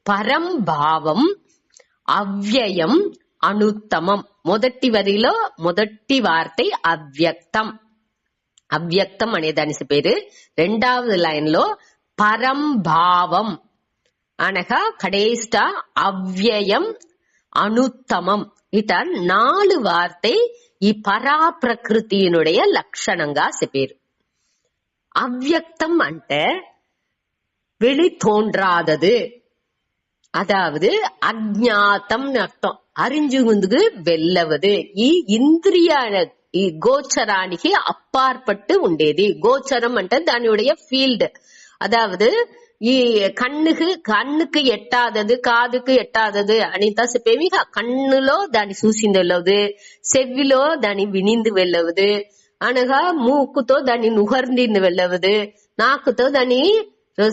పరం భావం, అవ్యయం, అనుత్తమం. మొదటి వరిలో మొదటి వార్த்தை అవ్యక్తం. అవ్యక్తం అనే దాని పేరు. రెండవది లైన్ లో పరం భావం అనగా కడేష్ట అవ్యయం అనుత్తమం. ఇట 4 వార్த்தை ఈ పరాప్రకృతిயினுடைய లక్షణంగా చెప్పారు. అవ్యక్తం అంటే வெளி தோன்றாதது, அதாவது అజ్ఞాతం అర్థం. அறிஞ்சுకుందుకు వెళ్ళవదు. ఈ ఇంద్రియ ఈ గోచరానికి అప్పార్పట్టు ఉండేది. గోచరం అంటే దానిuடைய ఫీల్డ్, అదాவது ఈ కన్నుకు ఎట్టాదదు కాదుకు ఎట్టాదదు అనితా చెప్పేమిగా కన్నులో దాన్ని చూసింది వెళ్ళవదు, చెవిలో దాన్ని వినింది వెళ్ళవదు, అనగా మూకుతో దాన్ని నుహర్నింది వెళ్ళవదు, నాకుతో దాన్ని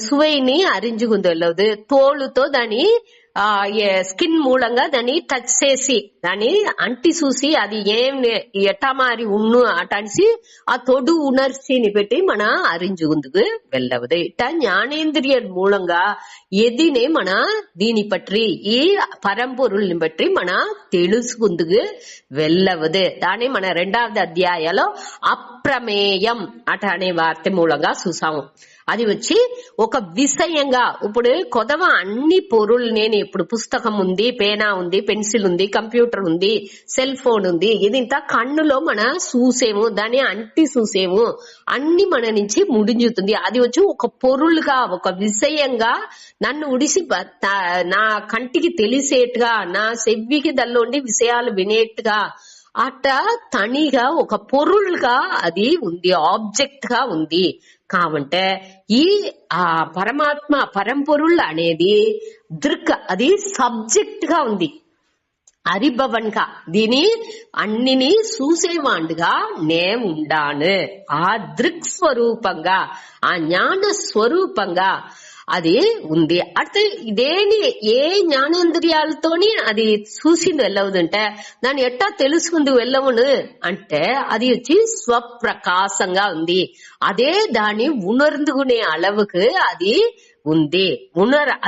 సువైని అరింజుకుంది వెళ్ళవదు, తోలుతో దాన్ని స్కిన్ మూలంగా దాన్ని టచ్ చేసి దాన్ని అంటి చూసి అది ఏం ఎట్టా మారి ఉన్ను అటనిసి ఆ తొడు ఉணர்ச்சிని పెట్టి మన அறிஞ்சுకుందుకు వెళ్ళవదు. ఇట్ట ஞானேந்திரிய మూలంగా ఎదినే మన దీని పற்றி ఈ పరంపొరుల్ని బట్టి మన తెలుసుకుందుకు వెళ్ళవదు. దాన్ని మన 2వ అధ్యాయంలో అప్రమేయం అట అనే వార్త మూలంగా చూసాము. అది వచ్చి ఒక విషయంగా ఇప్పుడు కొదవ అన్ని పొరులు నేను ఇప్పుడు పుస్తకం ఉంది, పేనా ఉంది, పెన్సిల్ ఉంది, కంప్యూటర్ ఉంది, సెల్ ఫోన్ ఉంది, ఇదింత కన్నులో మన చూసేము, దాన్ని అంటి చూసేము, అన్ని మన నుంచి ముడించుతుంది. అది వచ్చి ఒక పొరులుగా ఒక విషయంగా నన్ను ఉడిసి నా కంటికి తెలిసేట్టుగా నా చెవికి దల్లోండి విషయాలు వినేట్టుగా అట్ట తనిగా ఒక పొరులుగా అది ఉంది, ఆబ్జెక్ట్ గా ఉంది. కావంటే ఈ పరమాత్మ పరంపొరుళ్ళు అనేది దృక్ అది సబ్జెక్ట్ గా ఉంది, అరిభవన్ గా దీని అన్నిని చూసేవాండుగా నే ఉండాను. ఆ దృక్ స్వరూపంగా ఆ జ్ఞాన స్వరూపంగా అది ఉంది. అంటే ఇదేని ఏ జ్ఞానేంద్రియాలతోని అది చూసింది వెళ్ళవదంటే దాన్ని ఎట్టా తెలుసుకుంది వెళ్ళవును అంటే అది వచ్చి స్వప్రకాశంగా ఉంది. అదే దాన్ని ఉణర్ந்துకునే అలవుకు అది ఉంది.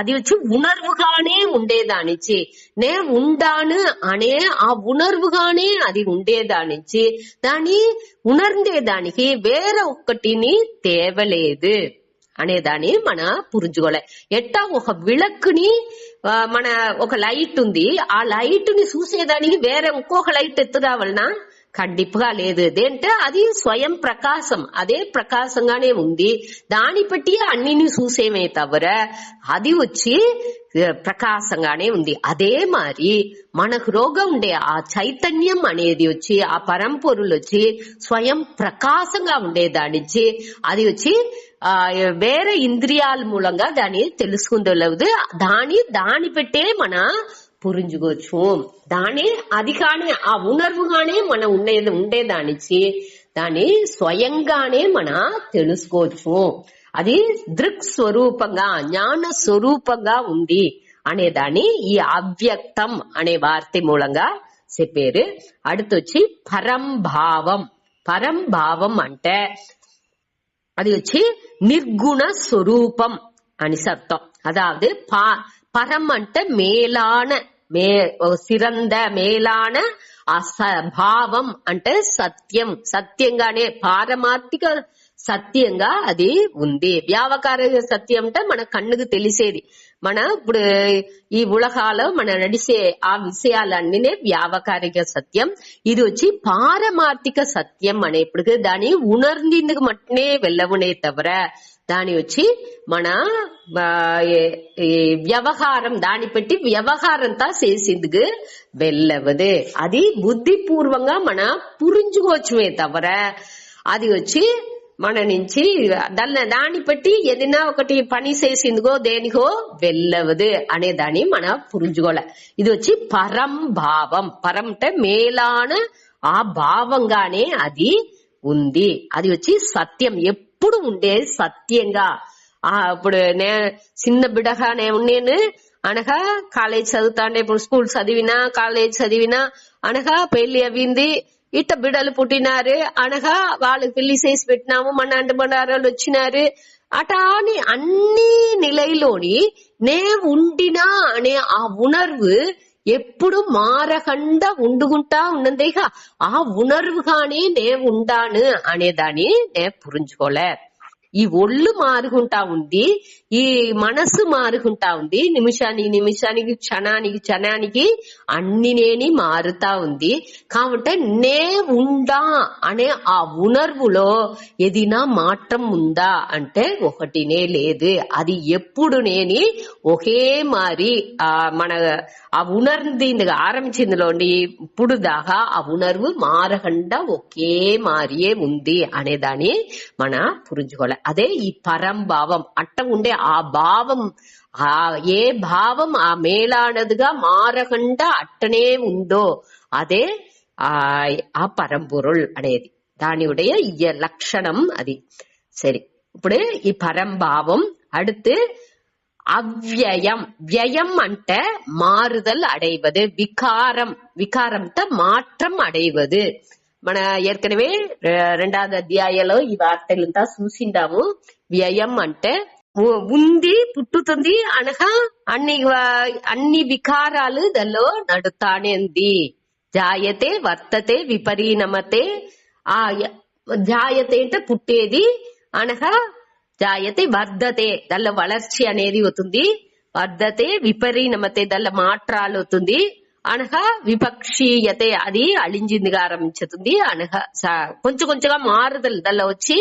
అది వచ్చి ఉణర్వుగానే ఉండేదానిచ్చి నే ఉండాను అనే ఆ ఉణర్వుగానే అది ఉండేదానిచ్చి దాన్ని ఉణర్ందేదానికి వేరే ఒక్కటిని తేవలేదు అనేదాన్ని మన పురుజుకోలే. ఎట్టా ఒక విளக்குని మన ఒక లైట్ ఉంది, ఆ లైట్ ని చూసేదానికి వేరే ఇంకొక లైట్ ఎత్తురావాలనా? ఖండిపుగా లేదు. అదేంటే అది స్వయం ప్రకాశం, అదే ప్రకాశంగానే ఉంది. దాన్ని బట్టి అన్నిని చూసేమే తవర అది వచ్చి ప్రకాశంగానే ఉంది. అదే మరి మనకు రోగం ఉండే ఆ చైతన్యం అనేది వచ్చి ఆ పరంపొరులు వచ్చి స్వయం ప్రకాశంగా ఉండేదానిచ్చి అది వచ్చి వేరే ఇంద్రియాల మూలంగా దాన్ని తెలుసుకుందలేదు. దాని పెట్టే మన పురించుకోవచ్చు. అది కానీ ఆ ఉణర్వుగానే మన ఉండేదానిచ్చి దాన్ని స్వయంగానే మన తెలుసుకోవచ్చు. అది దృక్ స్వరూపంగా జ్ఞాన స్వరూపంగా ఉంది అనేదాన్ని ఈ అవ్యక్తం అనే వార్త మూలంగా చెప్పారు. அடுத்தొచ్చి పరంభావం. పరంభావం అంటే అది వచ్చి నిర్గుణ స్వరూపం అని అర్థం. అதாவது பரம் అంటే మేలాన సిరంద మేలాన భావం అంటే సత్యం, సత్యంగానే పారమార్థిక సత్యంగా అది ఉంది. వ్యావకారిక సత్యం అంటే మన కన్నుకు తెలిసేది. మన ఇప్పుడు ఈ ఉలగాలో మన నడిసే ఆ విషయాలన్నీ వ్యావకారిక సత్యం. ఇది వచ్చి పారమార్థిక సత్యం అనేప్పుడు దాని ఉణర్ందుకు మట్నే వెళ్ళవునే తవర దాని వచ్చి మన వ్యవహారం దాన్ని పెట్టి వ్యవహారంతా చేసేందుకు వెళ్ళవదు. అది బుద్ధిపూర్వంగా మన పురించుకోవచ్చుమే తవర అది వచ్చి మన నుంచి దాన్ని బట్టి ఏదైనా ఒకటి పని చేసిందిగో దేనికో వెళ్ళవదు అనే దాన్ని మన పురించుకోలే. ఇది వచ్చి పరం భావం. పరం అంటే మేలాన ఆ భావంగానే అది ఉంది. అది వచ్చి సత్యం, ఎప్పుడు ఉండే సత్యంగా. ఇప్పుడు చిన్న బిడ్డగా నేను అనగా కాలేజ్ చదువుతాండే, ఇప్పుడు స్కూల్ చదివినా కాలేజ్ చదివినా అనగా పెళ్లి అవింది, ఇట్ట బిడ్డలు పుట్టినారు అనగా వాళ్ళకి పెళ్లి చేసి పెట్టినాము, మన అంట బండారాలు వచ్చినారు అటా అని అన్ని నిలయలోని నే ఉండినా అనే ఆ ఉణర్వు ఎప్పుడు మారకుండా ఉండుకుంటా ఉన్నదేగా. ఆ ఉణర్వుగానే నే ఉండాను అనేదాన్ని నే పురించుకోలే. ఈ ఒళ్ళు మారుకుంటా ఉంది, ఈ మనసు మారుకుంటా ఉంది, నిమిషానికి క్షణానికి అన్ని మారుతా ఉంది. కాబట్టి నే ఉండా అనే ఆ ఉణర్వులో ఏదైనా మాత్రం ఉందా అంటే ఒకటినే లేదు. అది ఎప్పుడు నేని ఒకే మారి మన ఆ ఉణర్దింది ఆరంభించిందిలోండి ఇప్పుడు దాకా ఆ ఉణర్వు మారకుండా ఒకే మారియే ఉంది అనేదాన్ని మన పురించుకోలే. అదే ఈ పరంభావం. అట్ట ఉండే ఆ భావం, ఏ భావం ఆ మేలానదుగా మారకుండా అట్టనే ఉందో అదే ఆ పరంపొరుள் అనేది. దానిயுடைய లక్షణం అది. சரி, ఇప్పుడు ఈ పరంభావం. அடுத்து అవ్యయం. వ్యయం అంటే మారుదల్ అடைவது. వికారం, వికారంతో మాற்றம் అடைவது. మన ఏற்கனவே 2వ అధ్యాయంలో ఈ వార్తలంతా చూసిండాము. వ్యయం అంటే ఉంది, పుట్టుతుంది అనగా అన్ని వికారాలు దానిలో నడుతానేంది. జాయతే వర్తతే విపరీణమతే. ఆ జాయతే అంటే పుట్టేది, అనగా జాయతే వర్ధతే దానిలో వளர்ச்சி అనేది అవుతుంది. వర్ధతే విపరీణమతే దానిలో మాற்றாలు అవుతుంది. అనగా విపక్షీయతే అది అழிంజిందిగా ఆరంభించుతుంది. అనగా కొంచెం కొంచెంగా మారుదలు దానిలో వచ్చి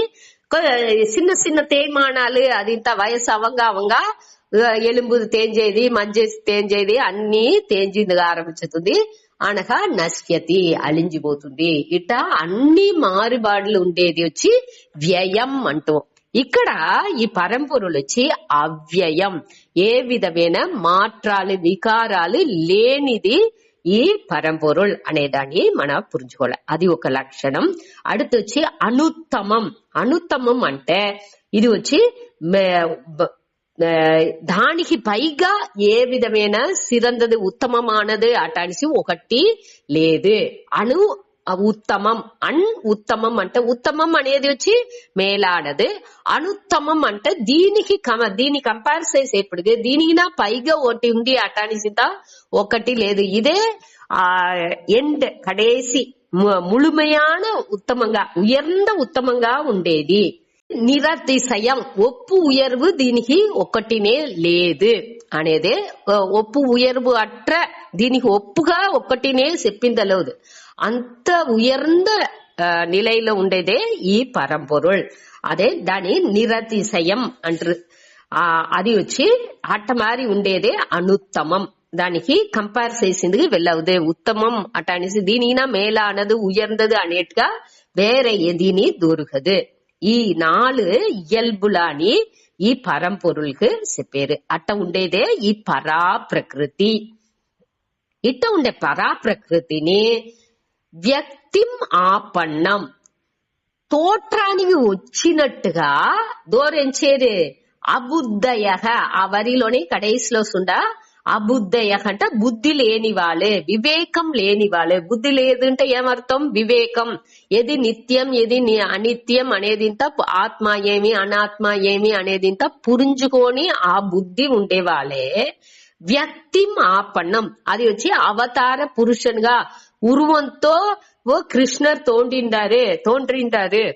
చిన్న చిన్న తేమానాలు అది ఇంత వయసు అవంగా ఎలుంబు తేంజేది, మంజేసి తేంజేది అన్ని తేంజిందిగా ఆరంభించుతుంది. అనగా నశ్యతి అలింజిపోతుంది. ఇట అన్ని మారుబాడులు ఉండేది వచ్చి వ్యయం అంటూ. ఇక్కడ ఈ పరంపొరులు వచ్చి అవ్యయం, ఏ విధమైన మాற்றாలు వికారాలు లేనిది ఈ పరంపొరుள் అనేదాన్ని మనం పురించుకోవాలి. అది ఒక లక్షణం. அடுத்து వచ్చి అనుత్తమం. అనుత్తమం అంటే ఇది వచ్చి దానికి పైగా ఏ విధమైన సిరందది ఉత్తమమానది అటానిసి ఒకటి లేదు. ఉత్తమం. ఉత్తమం అంటే ఉత్తమం అనేది వచ్చి మేలాడదు. అనుత్తమం అంటే దీని కంపేర్ చేసేప్పటికి దీనికి పైగా ఒకటి ఉంది అటానిసిత ఒకటి లేదు. ఇదే ఎండ్ కడేసి ముழுமையான ఉత్తమంగా ఉయర్ந்த ఉత్తమంగా ఉండేది. నిరతిశయం ఒప్పు ఉయర్వు దీనికి ఒక్కటినే లేదు అనేదే. ఒప్పు ఉయర్వు అట్ర దీనికి ఒప్పుగా ఒక్కటినే చెప్పిందలేదు. అంత ఉయర్ந்த నిலையில ఉండేదే ఈ పరంపొరుள். అదే దాని నిరతిశయం అంటారు. అది వచ్చి అట్ట మారి ఉండేదే అనుత్తమం. దానికి కంపేర్ చేసింది వెళ్ళవుదే. ఉత్తమం అట అనేసి దీనినా మేలానது ఉయర్ந்தது అనేట్టుగా వేరే దీని దొరకదు. ఈ 4 ఇయల్బులాని ఈ పరంపొరుൾക്ക് చెప్పారు. అట్ట ఉండేదే ఈ పరా ప్రకృతి. ఇట్ట ఉండే పరా ప్రకృతిని వ్యక్తిం ఆపన్నం తోట్రానికి వచ్చినట్టుగా దోరెంచేది అబుద్ధయః. ఆ వరిలోని కడేసిలో సుండ అబుద్ధయః అంటే బుద్ధి లేని వాళ్ళే, వివేకం లేని వాళ్ళే. బుద్ధి లేదంటే ఏమర్థం? వివేకం. ఏది నిత్యం ఏది అనిత్యం అనేది ఇంత, ఆత్మ ఏమి అనాత్మ ఏమి అనేది ఇంత పురించుకొని ఆ బుద్ధి ఉండే వాళ్ళే వ్యక్తిం ఆపన్నం. అది వచ్చి అవతార పురుషన్గా ఉరువంతో కృష్ణర్ తోండ్రిండారు.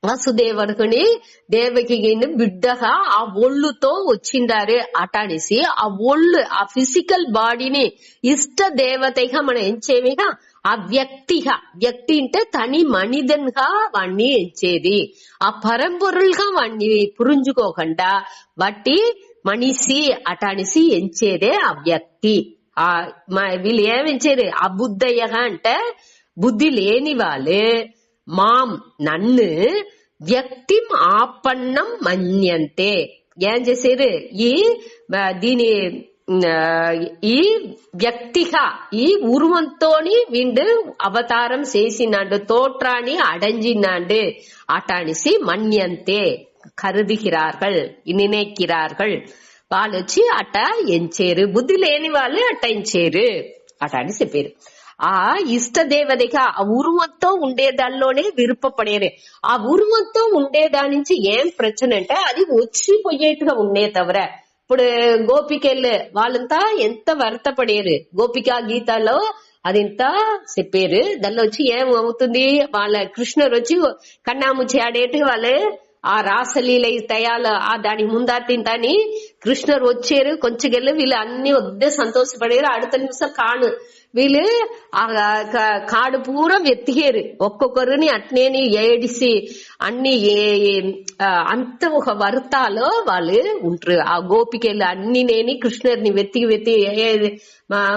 వసుదేవరుని దేవకి బిడ్డగా ఆ ఒళ్ళుతో వచ్చిండారు అటానిసి ఆ ఒళ్ళు ఆ ఫిజికల్ బాడీని ఇష్ట దేవతగా మనం ఎంచేమిగా ఆ వ్యక్తిగా, వ్యక్తి అంటే తని మనిదన్గా వాణ్ణి ఎంచేది. ఆ పరంపొరులుగా వాణ్ణి పురించుకోకుండా బట్టి మనిషి అటానిసి ఎంచేదే ఆ వ్యక్తి. వీళ్ళు ఏమించేది అబుద్ధయ్యగా అంటే బుద్ధి లేని వాళ్ళు. మాం నన్ను వ్యక్తిం ఆపన్నం మన్యంతే ఏం చేసేది ఈ వ్యక్తిగా ఈ ఉరువంతోని వీండు అవతారం చేసినాడు, తోట్రాని అడంజినాడు అటానిసి మన్యంతే కరుదుகிறார்கள், నిனைக்கிறார்கள். వాళ్ళు వచ్చి అట్ట ఎంచేరు. బుద్ధి లేని వాళ్ళు అట్ట ఎంచేరు అట అని చెప్పారు. ఆ ఇష్ట దేవతగా ఆ ఉరువంతో ఉండేదానిలోనే విరుపపడేరు. ఆ ఉరువంతో ఉండేదాని నుంచి ఏం ప్రచన అంటే అది వచ్చిపోయేట్టుగా ఉండే తవర. ఇప్పుడు గోపికలు వాళ్ళంతా ఎంత వర్తపడేరు. గోపికా గీతాలో అదింత చెప్పారు. దానిలో వచ్చి ఏం అవుతుంది, వాళ్ళ కృష్ణుడు వచ్చి కన్నాముచ్చి ఆడేటు వాళ్ళు ఆ రాసలీల తయాల దాని ముందాటింతని కృష్ణర్ వచ్చారు. కొంచెం వీళ్ళు అన్ని వద్దే సంతోషపడారు. அடுத்த నిమిషం కాను వీళ్ళు ఆ కాడు పూరం వెతికేరు, ఒక్కొక్కరిని అట్నేని ఏడిసి అన్ని అంత ఒక వర్తాలో వాళ్ళు ఉంటారు. ఆ గోపికలు అన్ని నేని కృష్ణుడిని వెతికి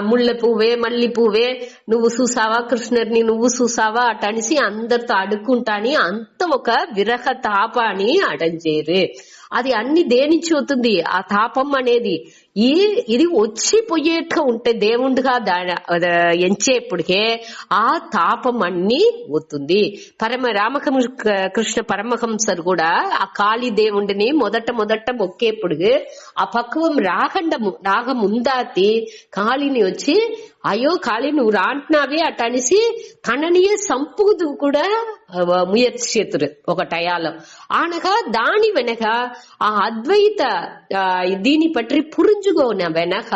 ముళ్ళ పువ్వే మల్లి పువ్వే నువ్వు చూసావా, కృష్ణుడిని నువ్వు చూసావా అటనిసి అందరితో అడుక్కుంటాని అంత ఒక విరహ తాపాన్ని అడంజేరు. అది అన్ని దేనించి అవుతుంది ఆ తాపం అనేది. ఇది వచ్చి పోయేట్టుగా ఉంటే దేవుండుగా ఎంచేప్పటికే ఆ తాపం అన్ని పోతుంది. రామకృష్ణ పరమహంసరు కూడా ఆ కాళీ దేవుడిని మొదట మొక్కేప్పుడు ఆ పక్వం రాగముందాతి కాళీని వచ్చి అయ్యో కాళీ నువ్వు రాంటున్నావే అటనిసి తననియే సంపుదు కూడా ముయర్చేతురు ఒక టయాలో. అనగా దాని వెనక ఆ అద్వైత దీని పట్టి పురించుకోన వెనక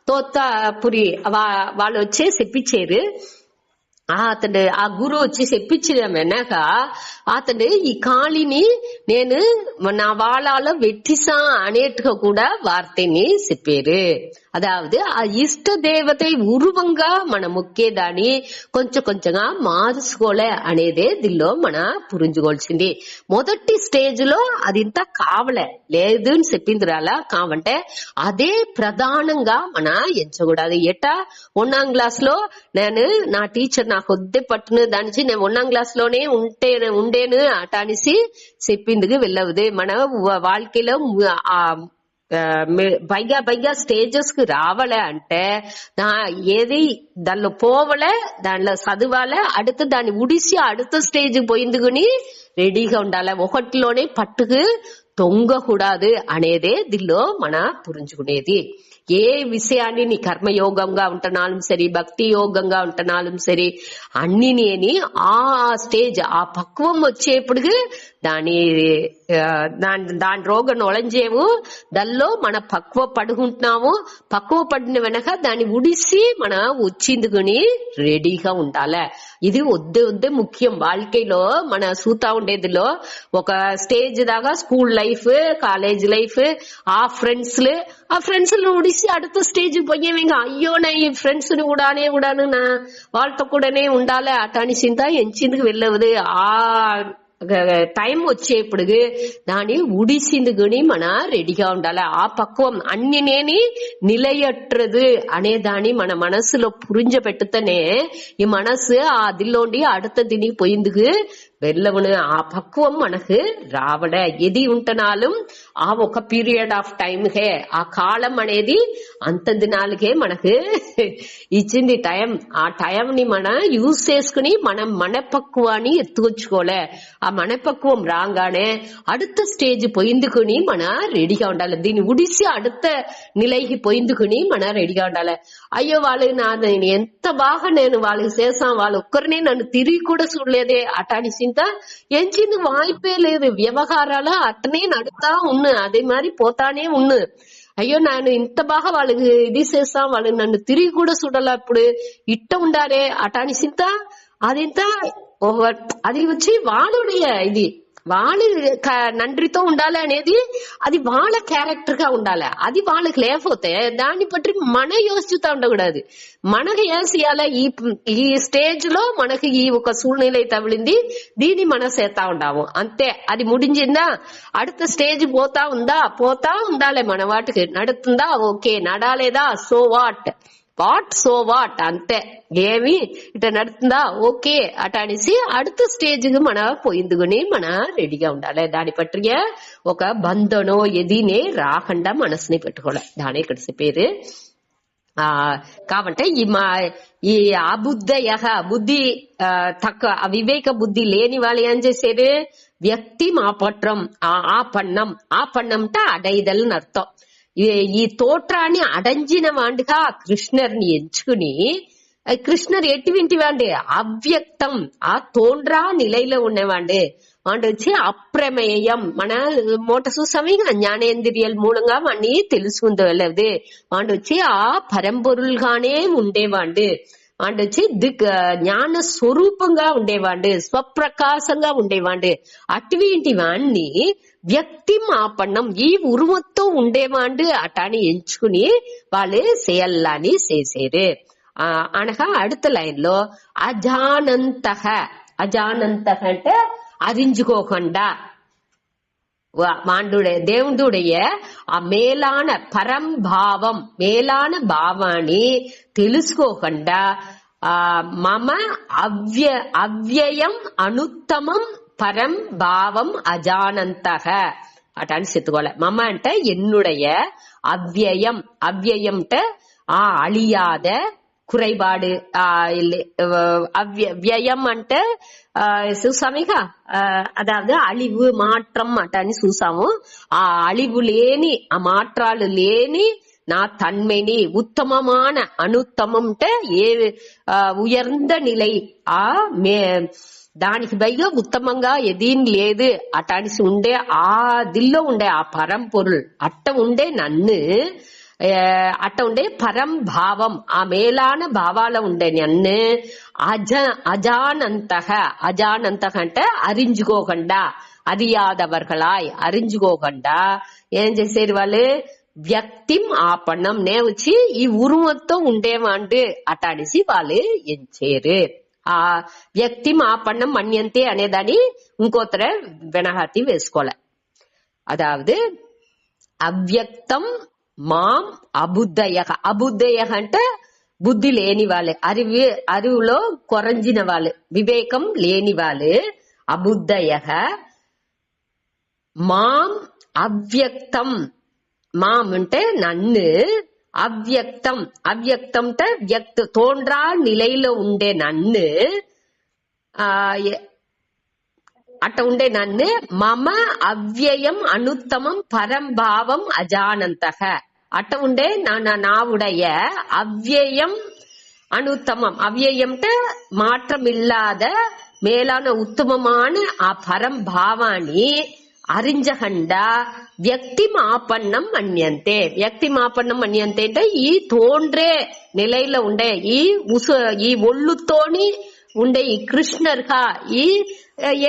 తోత పురి వాళ్ళు వచ్చే చెప్పించారు. అతడు ఆ గురువు వచ్చి చెప్పించిన వెనక అతడు ఈ కాళీని నేను నా వాళ్ళలో వెట్టిసా అనేట్టుగా కూడా వార్తని చెప్పారు. అదావదు ఆ ఇష్ట దేవత ఉరువంగా మన ముఖ్యదాన్ని కొంచెంగా మార్చుకోలే అనేదే దీనిలో మన పురించుకోవాల్సింది. మొదటి స్టేజ్ లో అది ఇంత కావలే లేదు అని చెప్పింది రాలా కావంటే అదే ప్రధానంగా మన ఎంచకూడదు. ఎట్టా 1వ క్లాస్ లో నేను నా టీచర్ నాకు వద్దే పట్టును దానిచి నేను 1వ క్లాస్ లోనే ఉండేను అటానిసి చెప్పింది వెళ్ళవదు. మన வாழ்க்கையில పైగా స్టేజెస్ కు రావాలే అంటే ఏది దానిలో పోవలే, దానిలో చదవాలే, அடுத்து దాన్ని ఉడిసి அடுத்த స్టేజ్ పోయిందుకుని రెడీగా ఉండాలి. ఒకటిలోనే పట్టుకు తొంగకూడదు అనేదే దీనిలో మన పురించుకునేది. ఏ విషయాన్ని నీ కర్మయోగంగా ఉంటున్నాலும் సరే, భక్తి యోగంగా ఉంటున్నాலும் సరే, అన్ని నేని ఆ స్టేజ్ ఆ పక్వం వచ్చేప్పుడు దాని రోగం ఒళంజేవు దానిలో మన పక్వ పడుకుంటున్నాము. పక్వ పడిన వెనక దాన్ని ఉడిసి మన వచ్చిందుకుని రెడీగా ఉండాలి. ఇది వద్దే ముఖ్యం. வாழ்க்கைలో మన సూతా ఉండేదిలో ఒక స్టేజ్ దాకా స్కూల్ లైఫ్, కాలేజ్ లైఫ్, ఆ ఫ్రెండ్స్ ఉడిసి அடுத்த స్టేజ్ పోయేవింగా అయ్యో నా ఈ ఫ్రెండ్స్ ని కూడాను నా వాళ్ళతో కూడానే ఉండాలి అటానిసింత ఎంచిందుకు వెళ్ళవదు. ఆ టైం వచ్చేప్పుడు దాన్ని ఉడిసిందుకుని మన రెడీగా ఉండాలి. ఆ పక్వం అన్ని నేని నిలయట్రదు అనే దాన్ని మన మనసులో పురింజ పెట్టుతనే ఈ మనసు ఆ దిల్లోండి அடுத்த தினி పోయిందుకు వెళ్ళవును. ఆ పక్వం మనకు రావడే. ఎది ఉంటనాலும் ఆ ఒక పీరియడ్ ఆఫ్ టైం హే, ఆ కాలం అనేది అంత దినాలకే మనకు ఇచ్చింది టైం. ఆ టైం ని మన యూజ్ చేసుకుని మనం మనపక్వాన్ని ఎత్తుకొచ్చుకోలే. ఆ మనపక్వం రాగానే அடுத்த స్టేజ్ పోయిందుకుని మన రెడీగా ఉండాలి. దీన్ని ఉడిసి அடுத்த నిలైకి పోయిందుకుని మన రెడీగా ఉండాలి. అయ్యో వాళ్ళు నేను ఎంత బాగా నేను వాళ్ళకి చేసాం, వాళ్ళు ఒక్కరిని నన్ను తిరిగి కూడా చూడలేదే అటానిసింత ఎంచింది వాయిపే లేదు. వ్యవహారాలు అట్టనే నడుతా ఉన్ను, అదే మరి పోతానే ఉన్ను. అయ్యో నేను ఇంత బాగా వాళ్ళకి ఇది చేస్తాం, వాళ్ళు నన్ను తిరిగి కూడా చూడాల, అప్పుడు ఇట్ట ఉండారే అటానిసింత అదింత అది వచ్చి వాళ్ళుடைய ఇది వాళ్ళు నండ్రితో ఉండాలి అనేది అది వాళ్ళ క్యారెక్టర్ గా ఉండాలి. అది వాళ్ళకి లేకపోతే దాన్ని పట్టి మన యోచితా ఉండకూడదు. మనకు ఏం చేయాలి, ఈ స్టేజ్ లో మనకి ఈ ఒక సూழ்நிலை తగిలింది, దీన్ని మనం చేస్తా ఉండాము అంతే. అది ముడించిందా அடுத்த స్టేజ్ పోతా ఉండాలి. మన వాటికి నడుతుందా ఓకే, నడాలేదా సో వాట్ అంతే. ఏమి ఇట నడుతుందా ఓకే అటనిసి அடுத்த స్టేజ్ మన పోయిందుకుని మన రెడీగా ఉండాలి. దాని పట్టిగా ఒక బంధనో ఎదినే రాకుండా మనసుని పెట్టుకోవాలి. దాని ఇక్కడ చెప్పేది. కాబట్టి ఈ బుద్ధి తక్కువ వివేక బుద్ధి లేని వాళ్ళు ఏం చేసేది, వ్యక్తి మాపట్రం ఆపన్నంట అడైదల్ అర్థం. ఈ తోట్రాన్ని అడంజిన వాండుగా కృష్ణర్ని ఎంచుకుని, కృష్ణర్ ఎటువంటి వాండి అవ్యక్తం ఆ తోండ్రా నిలైలో ఉన్నవాండి. వాడు వచ్చి అప్రమేయం, మన మోట చూసామిగా జ్ఞానేంద్రియల్ మూలంగా వాడిని తెలుసుకుంటూ వెళ్ళదు. వాడు వచ్చి ఆ పరంపొరులుగానే ఉండేవాడు. వాడు వచ్చి జ్ఞాన స్వరూపంగా ఉండేవాడు, స్వప్రకాశంగా ఉండేవాడు. అటువంటి వాణ్ణి వ్యక్తి మాపన్నం ఈ ఉరువతో ఉండేవాడు అటాని ఎంచుకుని వాళ్ళు చేయల్లాని చేసేరు. అనగా அடுத்த లైన్ లో అజానంతః. అజానంతః అంటే அறிஞ்சுకోకుండా దేవుడుடைய మేలాన పరంభావం మేలాన భావాన్ని తెలుసుకోకుండా మమ అవ్యయం అనుత్తమం పరం భావం అజానంతః అటాని చెప్పుకోవాలి. మమ అంటే ఎన్నుடைய అవ్యయం. అవ్యయం అంటే అழியாத குறைபாடு. వ్యయం అంటే చూసామిగా, అదాவது అழிவு మాత్రం అటని చూసాము. ఆ అழிவு లేని ఆ మాత్రాలు లేని నా తన్మని ఉత్తమமான అనుత్తమం అంటే ఉయర్ந்த నిலை దానికి పైగా ఉత్తమంగా ఎదీం లేదు అటానిసి ఉండే ఆ దిల్లో ఉండే ఆ పరంపొరుள் అట్ట ఉండే నన్ను అట్ట ఉండే పరంభావం ఆ మేలాన భావాల ఉండే నన్ను అజానంతః. అజానంతః అంటే அறிஞ்சுకోకుండా அறியாதவர்களாய் அறிஞ்சுకోకుండా ఏం చేసేరు వాళ్ళు వ్యక్తిం ఆపన్నం నే వచ్చి ఈ ఉరుమతో ఉండేవాండు అటాడిసి వాళ్ళు ఏం చేయరు. ఆ వ్యక్తిం ఆపన్నం మన్యంతే అనేదాన్ని ఇంకోతర వెనహాతి వేసుకోవాలి. అదాவது అవ్యక్తం మాం అబుద్ధయ. అబుద్ధయ అంటే బుద్ధి లేని వాళ్ళు, అరువులో కొరంజిన వాళ్ళు, వివేకం లేని వాళ్ళు. అబుద్ధయ మాం అవ్యక్తం. మాం అంటే నన్ను, అవ్యక్తం. అవ్యక్తం అంటే తోன்றா நிலையில ఉండే నన్ను అట్ట ఉండే నన్ను మమ అవ్యయం అనుత్తమం పరంభావం అజానంతః అట్ట ఉండే నావుடைய అవ్యయం అనుత్తమம். அவ்யயம் மாற்றம் இல்லாத மேலான உத்தமமான ఆ పరంభావాన్ని அறிஞ்சகண்டா వ్యక్తి మాపన్నం మన్యంతే. వ్యక్తి మాపన్నం మన్యంతే అంటే ఈ తోండ్రే నిలైలో ఉండే ఈ ఒళ్ళుతోని ఉండే ఈ కృష్ణర్గా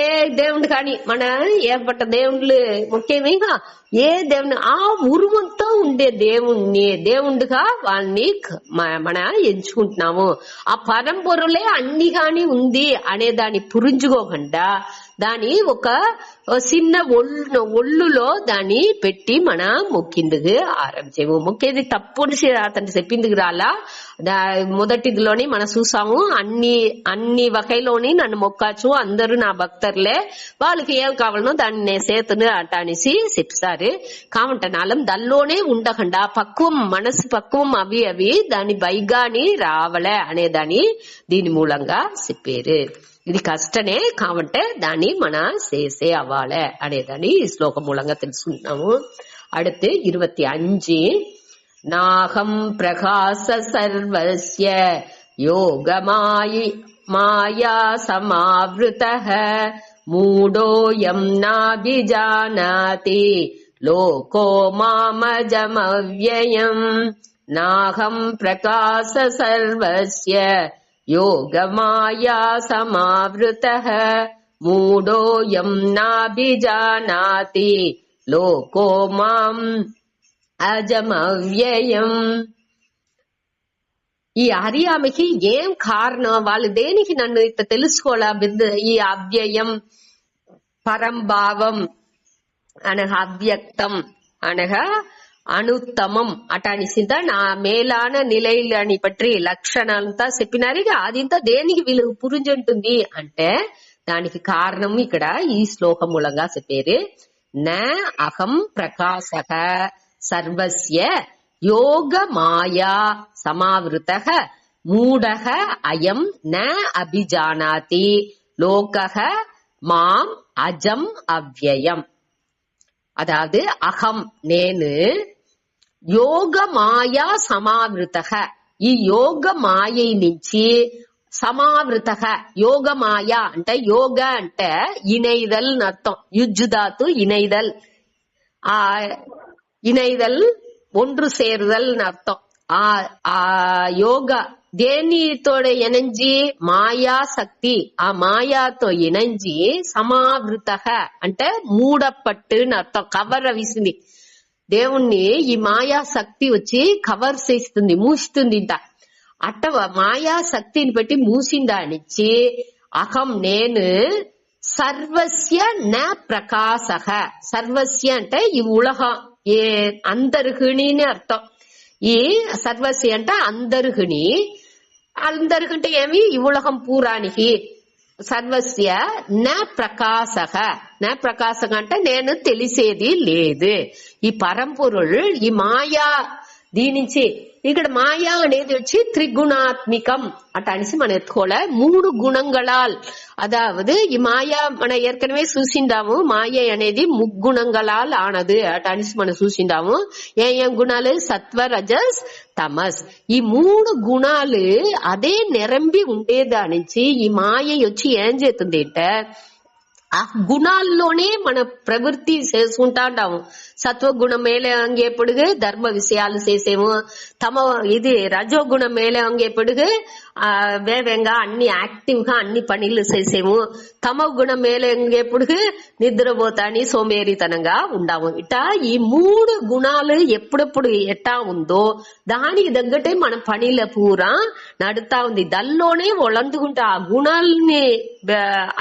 ఏ దేవుడు కాని మన ఏర్పడ్డ దేవుళ్ళు ముఖ్యమేగా ఏ దేవుని ఆ ఉరువంతో ఉండే దేవుడుగా వాళ్ళని మన ఎంచుకుంటున్నాము. ఆ పరంపొరులే అన్ని కాని ఉంది అనే దాన్ని పురించుకోకుండా దాని ఒక చిన్న ఒళ్ళులో దాన్ని పెట్టి మన మొక్కిందుకు ఆరంభించేము. మొక్కేది తప్పు అతను చెప్పిందుకు రాలా. మొదటిదిలోని మనం చూసాము అన్ని వకైలోని నన్ను మొక్కాచ్చు, అందరూ నా భక్తర్లే, వాళ్ళకి ఏం కావాలనో దాన్ని నేను చేతును అట్ట అనేసి చెప్తారు. కాబట్టి నాలం దానిలోనే ఉండకుండా పక్వం మనసు పక్వం అవి దాని బైగాని రావలే అనేదాన్ని దీని మూలంగా చెప్పారు. ఇది కష్టనే కాబట్టి దాన్ని మన చేసే అవ్వాలే అనేదాన్ని ఈ శ్లోకం మూలంగా తెలుసుకుంటున్నాము. அடுத்து 25 నాహం ప్రకాశ సర్వస్య యోగమాయా సమావృతః మూఢోయం నాభిజానాతి లోకో మామజమవ్యయం. నాహం ప్రకాశ సర్వస్య యోగమాయా సమావృతః మూఢోయం నాభిజానాతి లోకో మాం అజమవ్యయం. ఈ హరియామకి ఏం కారణం? వాళ్ళు దేనికి నన్ను ఇంత తెలుసుకోవాలా? ఈ అవ్యయం పరంభావం అనగా అవ్యక్తం అనగా అనుత్తమం అటానిసింత నా మేలాన నిలైలని పట్టి లక్షణాలంతా చెప్పినారుగా. అదింతా దేనికి వీళ్ళు పురుంజంటుంది అంటే దానికి కారణం ఇక్కడ ఈ శ్లోకం మూలంగా చెప్పారు. నా అహం ప్రకాశః సర్వస్య యోగ మాయా సమావృతః మూఢః అయం న అభిజానాతి లోకః మాం అజం అవ్యయం. அதாவது அகம் నేను యోగ మాయా సమావృతః ఈ యోగ మాయై నుంచి సమావృతః యోగ మాయ అంటే యోగ అంటే ఇనైదల్ అర్థం. యుజ్జుదాతు ఇనైదల్. ఆ ఇనైదల్ ஒன்று சேருதல் అర్థం. ఆ యోగ దేనితోడ ఇనంజి మాయా శక్తి ఆ మాయాతో ఇనంజి సమావృతః అంటే మూడపట్టు అర్థం. కవర్ అవిసింది దేవుణ్ణి ఈ మాయా శక్తి వచ్చి కవర్ చేస్తుంది, మూస్తుంది. ఇంత మాయా శక్తిని పెట్టి మూసిందానిచ్చి అహం నేను సర్వస్య న ప్రకాశః. సర్వస్య అంటే ఈ ఉలహం ఏ అందరికిని అర్థం. ఈ సర్వస్య అంటే అందరికిని. అందరికంటే ఏమి ఈ ఉలహం పూరానికి. సర్వస్య న ప్రకాశః. న ప్రకాశం అంటే నేను తెలిసేది లేదు. ఈ పరంపొరుள் ఈ మాయా దీనించి ఇక్కడ మాయా అనేది వచ్చి త్రిగుణాత్మికం అట అనేసి మనం ఎత్తుకోలే. 3 గుణங்களால், அதாவது ఈ మాయా మనం ఏర్కనవే చూసిందాము. మాయ అనేది ముగ్గుణங்களால் ఆనదు అట అనేసి మనం చూసిందాము. ఏం గుణాలు? సత్వ, రజస్, తమస్. ఈ 3 గుణాలు అదే నిరంబి ఉండేదానించి ఈ మాయ వచ్చి ఏం చేస్తుంది అంటే ఆ గుణాల్లోనే మన ప్రవృత్తి చేసుకుంటా ఉంటాము. సత్వగుణం మేలే అంగేపడుగు ధర్మ విషయాలు చేసేము. ఇది రజోగుణం మేలే అంగేపడుగు వేగంగా అన్ని యాక్టివ్ గా అన్ని పనులు చేసేము. తమ గుణం మేలే అంగేపడుగు నిద్రపోతాని సోమేరితనంగా ఉండాము. ఇట్టా ఈ 3 గుణాలు ఎప్పుడెప్పుడు ఎట్టా ఉందో దానికి తగ్గట్టే మన పనిల పూరా నడుతా ఉంది. దానిలోనే ఒళ్ళందుకుంటా ఆ గుణాలని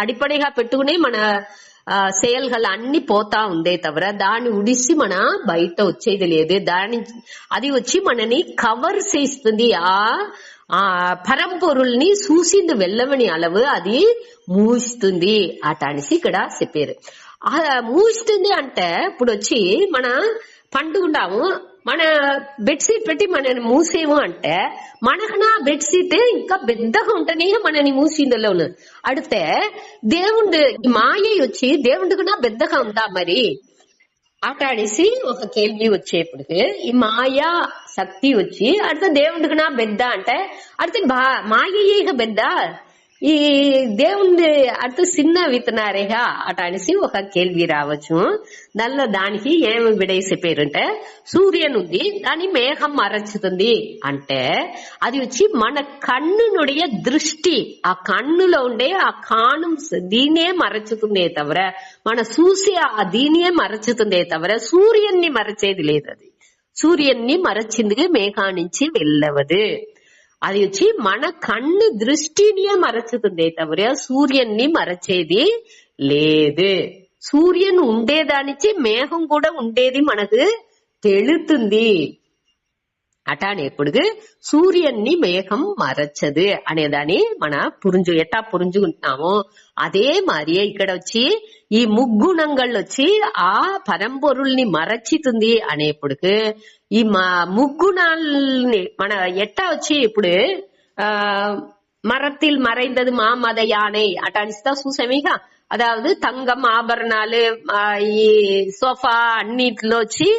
అడిపడిగా పెట్టుకుని మన செயல்கள் అన్ని పోతా ఉందే తవర దాన్ని ఉడిసి మన బయట వచ్చేది లేదు. అది వచ్చి మనని కవర్ చేస్తుంది. ఆ పరంపొరుల్ని చూసింది వెళ్ళవని అలవు అది మూస్తుంది అట అనేసి ఇక్కడ చెప్పారు. మూస్తుంది అంటే ఇప్పుడు వచ్చి మన పండుకుంటాము. మన బెడ్షీట్ పెట్టి మనని మూసేము అంటే మనకు నా బెడ్షీట్ ఇంకా పెద్దగా ఉంటేనే మనని మూసిందలో అడితే దేవుడు మాయ వచ్చి దేవుడికి నా పెద్దగా ఉందా మరి అట అనేసి ఒక కేள்வி వచ్చేప్పటికి ఈ మాయా శక్తి వచ్చి అడితే దేవుడికి నా పెద్ద అంటే అడితే మాయయ్యే పెద్ద ఈ దేవుణ్ణి అర్థ చిన్న విత్తనారేగా అట అనేసి ఒక కేள்வி రావచ్చు. దానికి ఏమి విడేసే పేరుంటే సూర్యుని ఉంది దాని మేఘం మరచుతుంది అంటే అది వచ్చి మన కన్నునుடைய దృష్టి. ఆ కన్నులో ఉండే ఆ కాణం దీనే మరచుతుందే తవర మన చూసి ఆ దీనే మరచుతుందే తవర సూర్యున్ని మరచేది లేదు. అది సూర్యున్ని మరచిందిగా మేఘా నుంచి వెళ్ళవదు. అది వచ్చి మన కన్ను దృష్టినే మరచుతుందే తవర సూర్యున్ని మరచేది లేదు. సూర్యుని ఉండేదానిచ్చి మేఘం కూడా ఉండేది మనకు తెలుతుంది. అటానేప్పుడు సూర్యున్ని మేఘం మరచదు అనేదాన్ని మన ఎట్టా పురుంజుకుంటున్నామో అదే మరి ఇక్కడ వచ్చి ఈ ముగ్గుణంగళ్ళు వచ్చి ఆ పరంపొరుల్ని మరచితుంది అనేప్పుడు ఈ ముగ్గుణాల్ని మన ఎట్టా వచ్చి ఇప్పుడు மரத்தில் மறைந்தது மாமத யானை அட்டானிஸ்தான் చూసామేగా. అదావదు తంగం ఆభరణాలు ఈ సోఫా అన్నిట్లో వచ్చి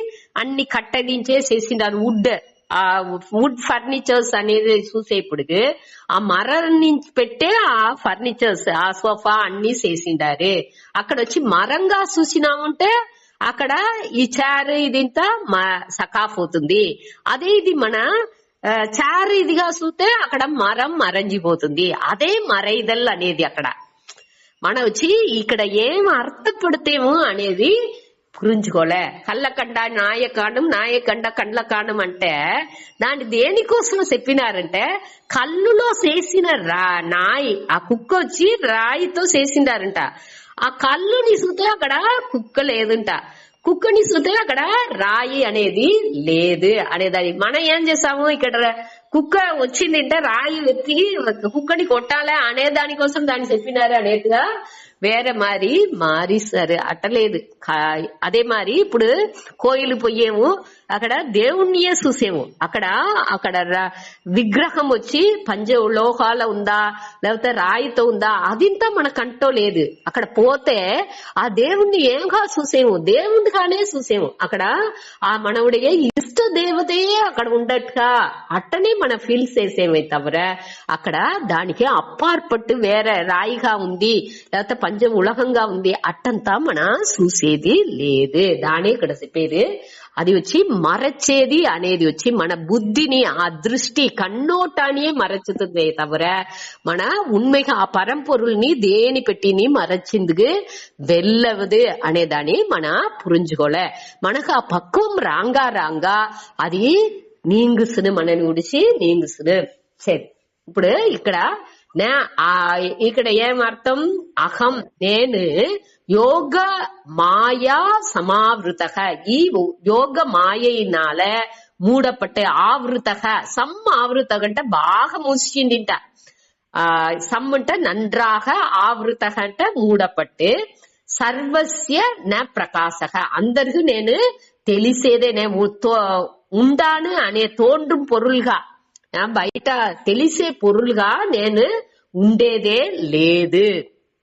అన్ని కట్టడించే చేసిండారు. వుడ్ ఫర్నిచర్స్ అనేది చూసేప్పుడు ఆ మరం నుంచి పెట్టే ఆ ఫర్నిచర్స్ ఆ సోఫా అన్ని చేసిండారు. అక్కడ వచ్చి మరంగా చూసినామంటే అక్కడ ఈ చైర్ ఇదింతా సకాఫ్ అవుతుంది. అదే ఇది మన చారు ఇదిగా చూస్తే అక్కడ మరం మరంజిపోతుంది. అదే మరైదల్ అనేది అక్కడ మన వచ్చి ఇక్కడ ఏం అర్థపడితేమో అనేది పురించుకోలే. కళ్ళకండ నాయకండ కండ్ల కాండం అంటే దాన్ని దేనికోసం చెప్పినారంటే కళ్ళులో చేసిన నాయి ఆ కుక్క వచ్చి రాయితో చేసిండారంట. ఆ కళ్ళుని చూస్తే అక్కడ కుక్క లేదంట, కుక్కని చూస్తే అక్కడ రాయి అనేది లేదు అనేదాన్ని మనం ఏం చేసాము. ఇక్కడ కుక్క వచ్చింది అంటే రాయి వెతికి కుక్కని కొట్టాలా అనే దానికోసం దాన్ని చెప్పినారు అనేట్టుగా వేరే మారిస్తారు. అట్టలేదు. అదే మరి ఇప్పుడు కోయిలు పోయేము అక్కడ దేవుణ్ణియే చూసేము. అక్కడ విగ్రహం వచ్చి పంచ లోహాల ఉందా లేకపోతే రాయితో ఉందా అదింతా మన కంటో లేదు. అక్కడ పోతే ఆ దేవుణ్ణి ఏంగా చూసేము, దేవుడిగానే చూసేము. అక్కడ ఆ మనవుడిగే ఇష్ట దేవతయే అక్కడ ఉండట్టుగా అట్టనే మన ఫీల్ చేసేమే తవర అక్కడ దానికి అప్పార్పట్టు వేరే రాయిగా ఉంది లేకపోతే పంచ ఉలహంగా ఉంది అట్టంతా మన చూసేది లేదు. దానే ఇక్కడ చెప్పేది. అది వచ్చి మరచేది అనేది వచ్చి మన బుద్ధిని ఆ దృష్టి కన్నోటానే మరచుతుంది తవర మన ఉண்மைగా ఆ పరంపొరుల్ని దేని పెట్టిని మరచిందుకు వెళ్ళవదు అనేదాన్ని మన పురించుకోలే. మనకు ఆ పక్వం రాంగా అది நீங்குசுன்னு மனநி உடிச்சு நீங்குசுன்னு సరే, ఇప్పుడు ఇక్కడ ఏమర్థం? అహం నేను యోగ మాయా సమావృతக, ఈ யோக மாயினால மூடப்பட்டு, ஆவృతக ஆவృతக అంటే బాగా మూసిందింట, సమ్మంట నన్றாக, ఆవృతக అంటే మూడపట్టు, సర్వస్య న ప్రకాశக అందరికి నేను తెలిసేదే, నేను ఉండాను అనే తోండ్రం పొరులుగా, బయట తెలిసే పొరులుగా నేను ఉండేదే లేదు.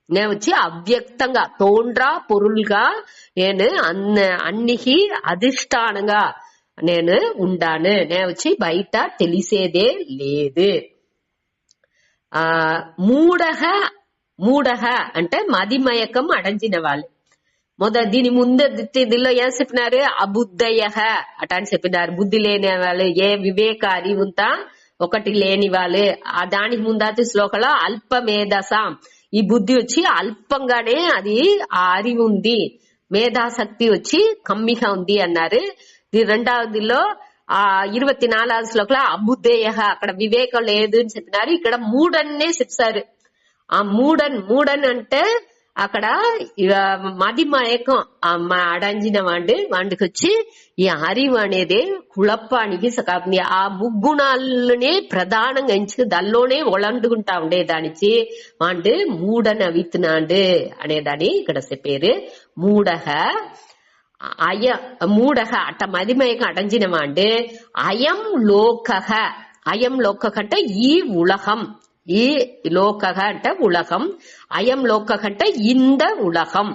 నేను వచ్చి అవ్యక్తంగా తోండ్రా పొరులుగా నేను అన్నికి అధిష్టానంగా నేను ఉండాను. నేను వచ్చి బయట తెలిసేదే లేదు. మూఢ అంటే మదిమయకం అడంచిన వాళ్ళు. దీని ముందులో ఏం చెప్పినారు? అబుద్ధయ అట అని చెప్పినారు. బుద్ధి లేని వాళ్ళు, ఏ వివేక అరివుంతా ఒకటి లేని వాళ్ళు. దానికి ముందాతి శ్లోకంలో అల్పమేధసాం, ఈ బుద్ధి వచ్చి అల్పంగానే అది ఆ అరివు ఉంది, మేధాశక్తి వచ్చి కమ్మిగా ఉంది అన్నారు. రెండవదిలో 24వ శ్లోకంలో అబుద్ధేయ, అక్కడ వివేకం లేదు అని చెప్పినారు. ఇక్కడ మూడన్నే చెప్పారు. ఆ మూడన్ అంటే అక్కడ మదిమయకం అడంజిన వాడికి వచ్చి ఈ அறிவு అనేది కుళప్పానికి సకాపుంది. ఆ ముగ్గుణాలనే ప్రధానంగా ఎంచుకు దానిలోనే ఒళండుకుంటా ఉండేదానికి వాడు మూడని అవిత్నాడు అనేదాన్ని ఇక్కడ చెప్పారు. మూఢ అట్ట మదిమయకం అడంజిన వాడు అయం లోకః, అయం లోకః అంటే ఈ ఉలగం, ఈ లోకః అంటే ఉలగం, అయం లోకః అంటే ఇంద ఉలగం.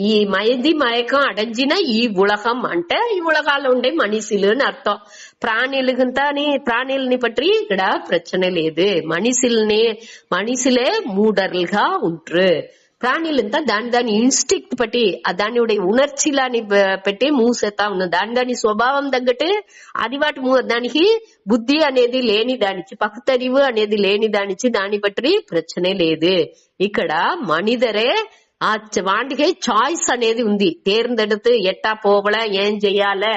ఈ మయకం అడంజిన ఈ ఉలగం అంటే ఈ ఉలగాల్లో ఉండే మనిషిలు అని అర్థం. ప్రాణులని పట్టి ఇక్కడ ప్రశ్న లేదు. మనిషిలే మూడర్లుగా ఉంటారు. ప్రాణులంతా దాని ఇన్స్టిక్ట్ పట్టి దాని ఉణర్చిలాని పెట్టి మూసేతా ఉన్నది. దాని స్వభావం తగ్గట్టు అది దానికి బుద్ధి అనేది లేని దానికి, పక్తరివు అనేది లేని దానికి దాన్ని బట్టి ప్రశ్నే లేదు. ఇక్కడ మనిదరే వాటికి చాయిస్ అనేది ఉంది. తేర్ந்தெடுத்து ఎట్టా పోవల ఏం చెయ్యాలే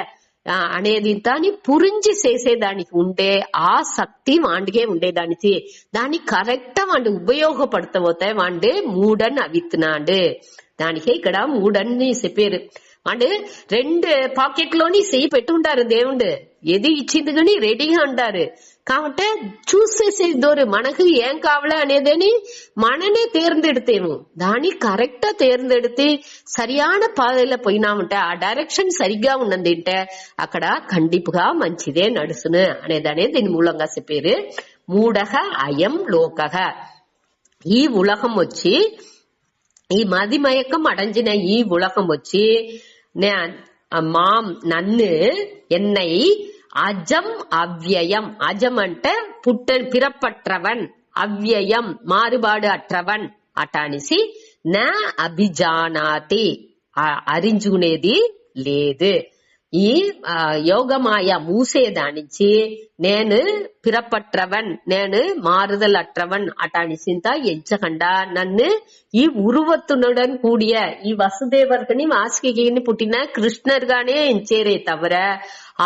అనేది దాన్ని పురించి చేసేదానికి ఉండే ఆ శక్తి వాడికే ఉండేదానికి, దాన్ని కరెక్ట్ వాడి ఉపయోగపడతాపోతే వాడి మూడని అవిత్నాడు. దానికే ఇక్కడ మూడని చెప్పారు. వాడు 2 పాకెట్లోని చెయ్యి పెట్టుంటారు. దేవుడు ఏది ఇచ్చింది కానీ రెడీగా ఉంటారు. కాబట్టి చూసేసేది దోరు మనకు ఏం కావాలా అనేదని మననే తేర్ந்தெடுத்தேము. దాన్ని కరెక్టా తేర్ந்தெடுத்து సరియాన పాదలో పోయినామంటే, ఆ డైరెక్షన్ సరిగ్గా ఉన్నదంటే అక్కడ ఖండిపుగా మంచిదే నడుసును అనేదనే దీని మూలంగా చెప్పారు. మూఢ అయం లోకః, ఈ ఉలగం వచ్చి ఈ మదిమయకం అడంజిన ఈ ఉలగం వచ్చి నన్ను ఎన్నై అజం అవ్యయం, అజం అంటే పిరపట్రవన్, అవ్యయం మారుబాడు అట్రవన్ అటానిసి నా అభిజానాతి అరించుకునేది లేదు. ఈ యోగమాయ మూసేదానించి నేను పిరపట్రవన్, నేను మారుదల్ అట్రవన్ అటానిసింత ఎంచకుండా నన్ను ఈ ఉరువత్తునుடன் கூடிய ఈ వసుదేవర్కని వాసుకిని పుట్టిన కృష్ణర్గానే ఎంచేరే తవర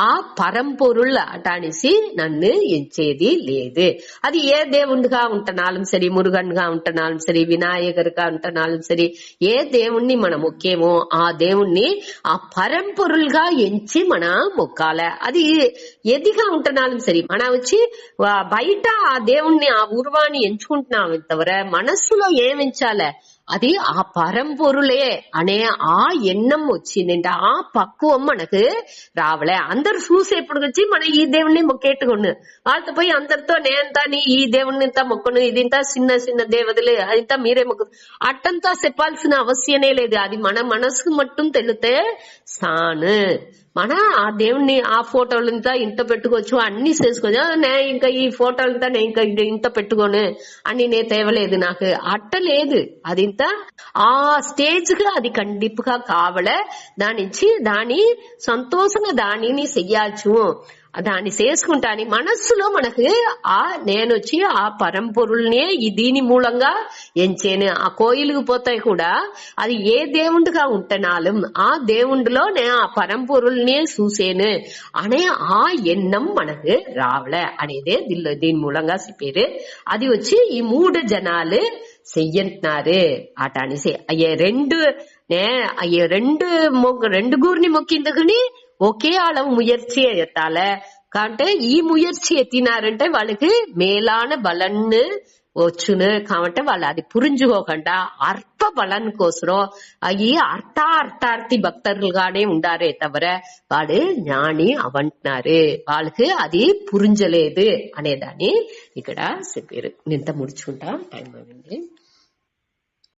ఆ పరంపొరుள் అటానిసి నన్ను ఎంచేది లేదు. అది ఏ దేవుడిగా ఉంటున్నాலும் సరి, మురుగన్గా ఉంటున్నాலும் సరి, వినాయకర్గా ఉంటున్నాலும் సరి, ఏ దేవుణ్ణి మనం మొక్కేమో ఆ దేవుణ్ణి ఆ పరంపొరుள்గా ఎంచి మన మొక్కాల. అది ఎదిగా ఉంటున్నాலும் సరి, మన వచ్చి బయట ఆ దేవుణ్ణి ఆ ఉరువాన్ని ఎంచుకుంటున్నాం తవర మనస్సులో ఏమించాలే అది ఆ పరంపొరులే అనే ఆ ఎన్నం వచ్చిందంటే ఆ పక్వం మనకు రావలే. అందరు చూసేప్పుడు వచ్చి మనం ఈ దేవుణ్ణి మొక్కేట్టుకోండు, వాళ్ళతో పోయి అందరితో నేనంతా నీ ఈ దేవుణ్ణి ఇంత మొక్కను, ఇదింతా చిన్న చిన్న దేవతలు అదింతా మీరే మొక్కు అట్టంతా చెప్పాల్సిన అవశ్యమే లేదు. అది మన మనసుకు మట్టుం తెలితే సాను. మన ఆ దేవుణ్ణి ఆ ఫోటోలంతా ఇంత పెట్టుకోవచ్చు, అన్ని చేసుకోవచ్చు. ఇంకా ఈ ఫోటోలంతా నేను ఇంకా ఇంత పెట్టుకోను అని నేను తేవలేదు, నాకు అట్టలేదు. అది ఇంత ఆ స్టేజ్ గా అది కండిపుగా కావలే. దానించి దాని సంతోషంగా దానిని చెయ్యచ్చు. దాన్ని చేసుకుంటాని మనస్సులో మనకు నేనొచ్చి ఆ పరంపొరుల్నే దీని మూలంగా ఎంచేను. ఆ కోయిలుకు పోతాయి కూడా అది ఏ దేవుండుగా ఉంటనాலும் ఆ దేవుండులో నేను ఆ పరంపొరుల్నే చూసేను అనే ఆ ఎన్నం మనకు రావలే అనేదే దీని మూలంగా చెప్పారు. అది వచ్చి ఈ 3 జనాలు చెయ్యంటున్నారు ఆట అనేసి అయ్యే రెండు గూరిని మొక్కిందుకుని ఒకే ఆళ ముయற்சி ఎత్తాల కాంటే ఈ ముయற்சி ఎత్తినారంటే వాళ్ళకి మేలాன బలన్ను వచ్చును. కాబట్టి వాళ్ళు అది పురించుకోకుండా అర్ప బలం కోసరం ఈ అర్థార్థార్థి భక్తులుగానే ఉండారే తవర వాడు జ్ఞాని అవంటున్నారు. వాళ్ళకి అది పురించలేదు అనేదాన్ని ఇక్కడ చెప్పారు. నింత ముడుచుకుంటా టైం అయింది.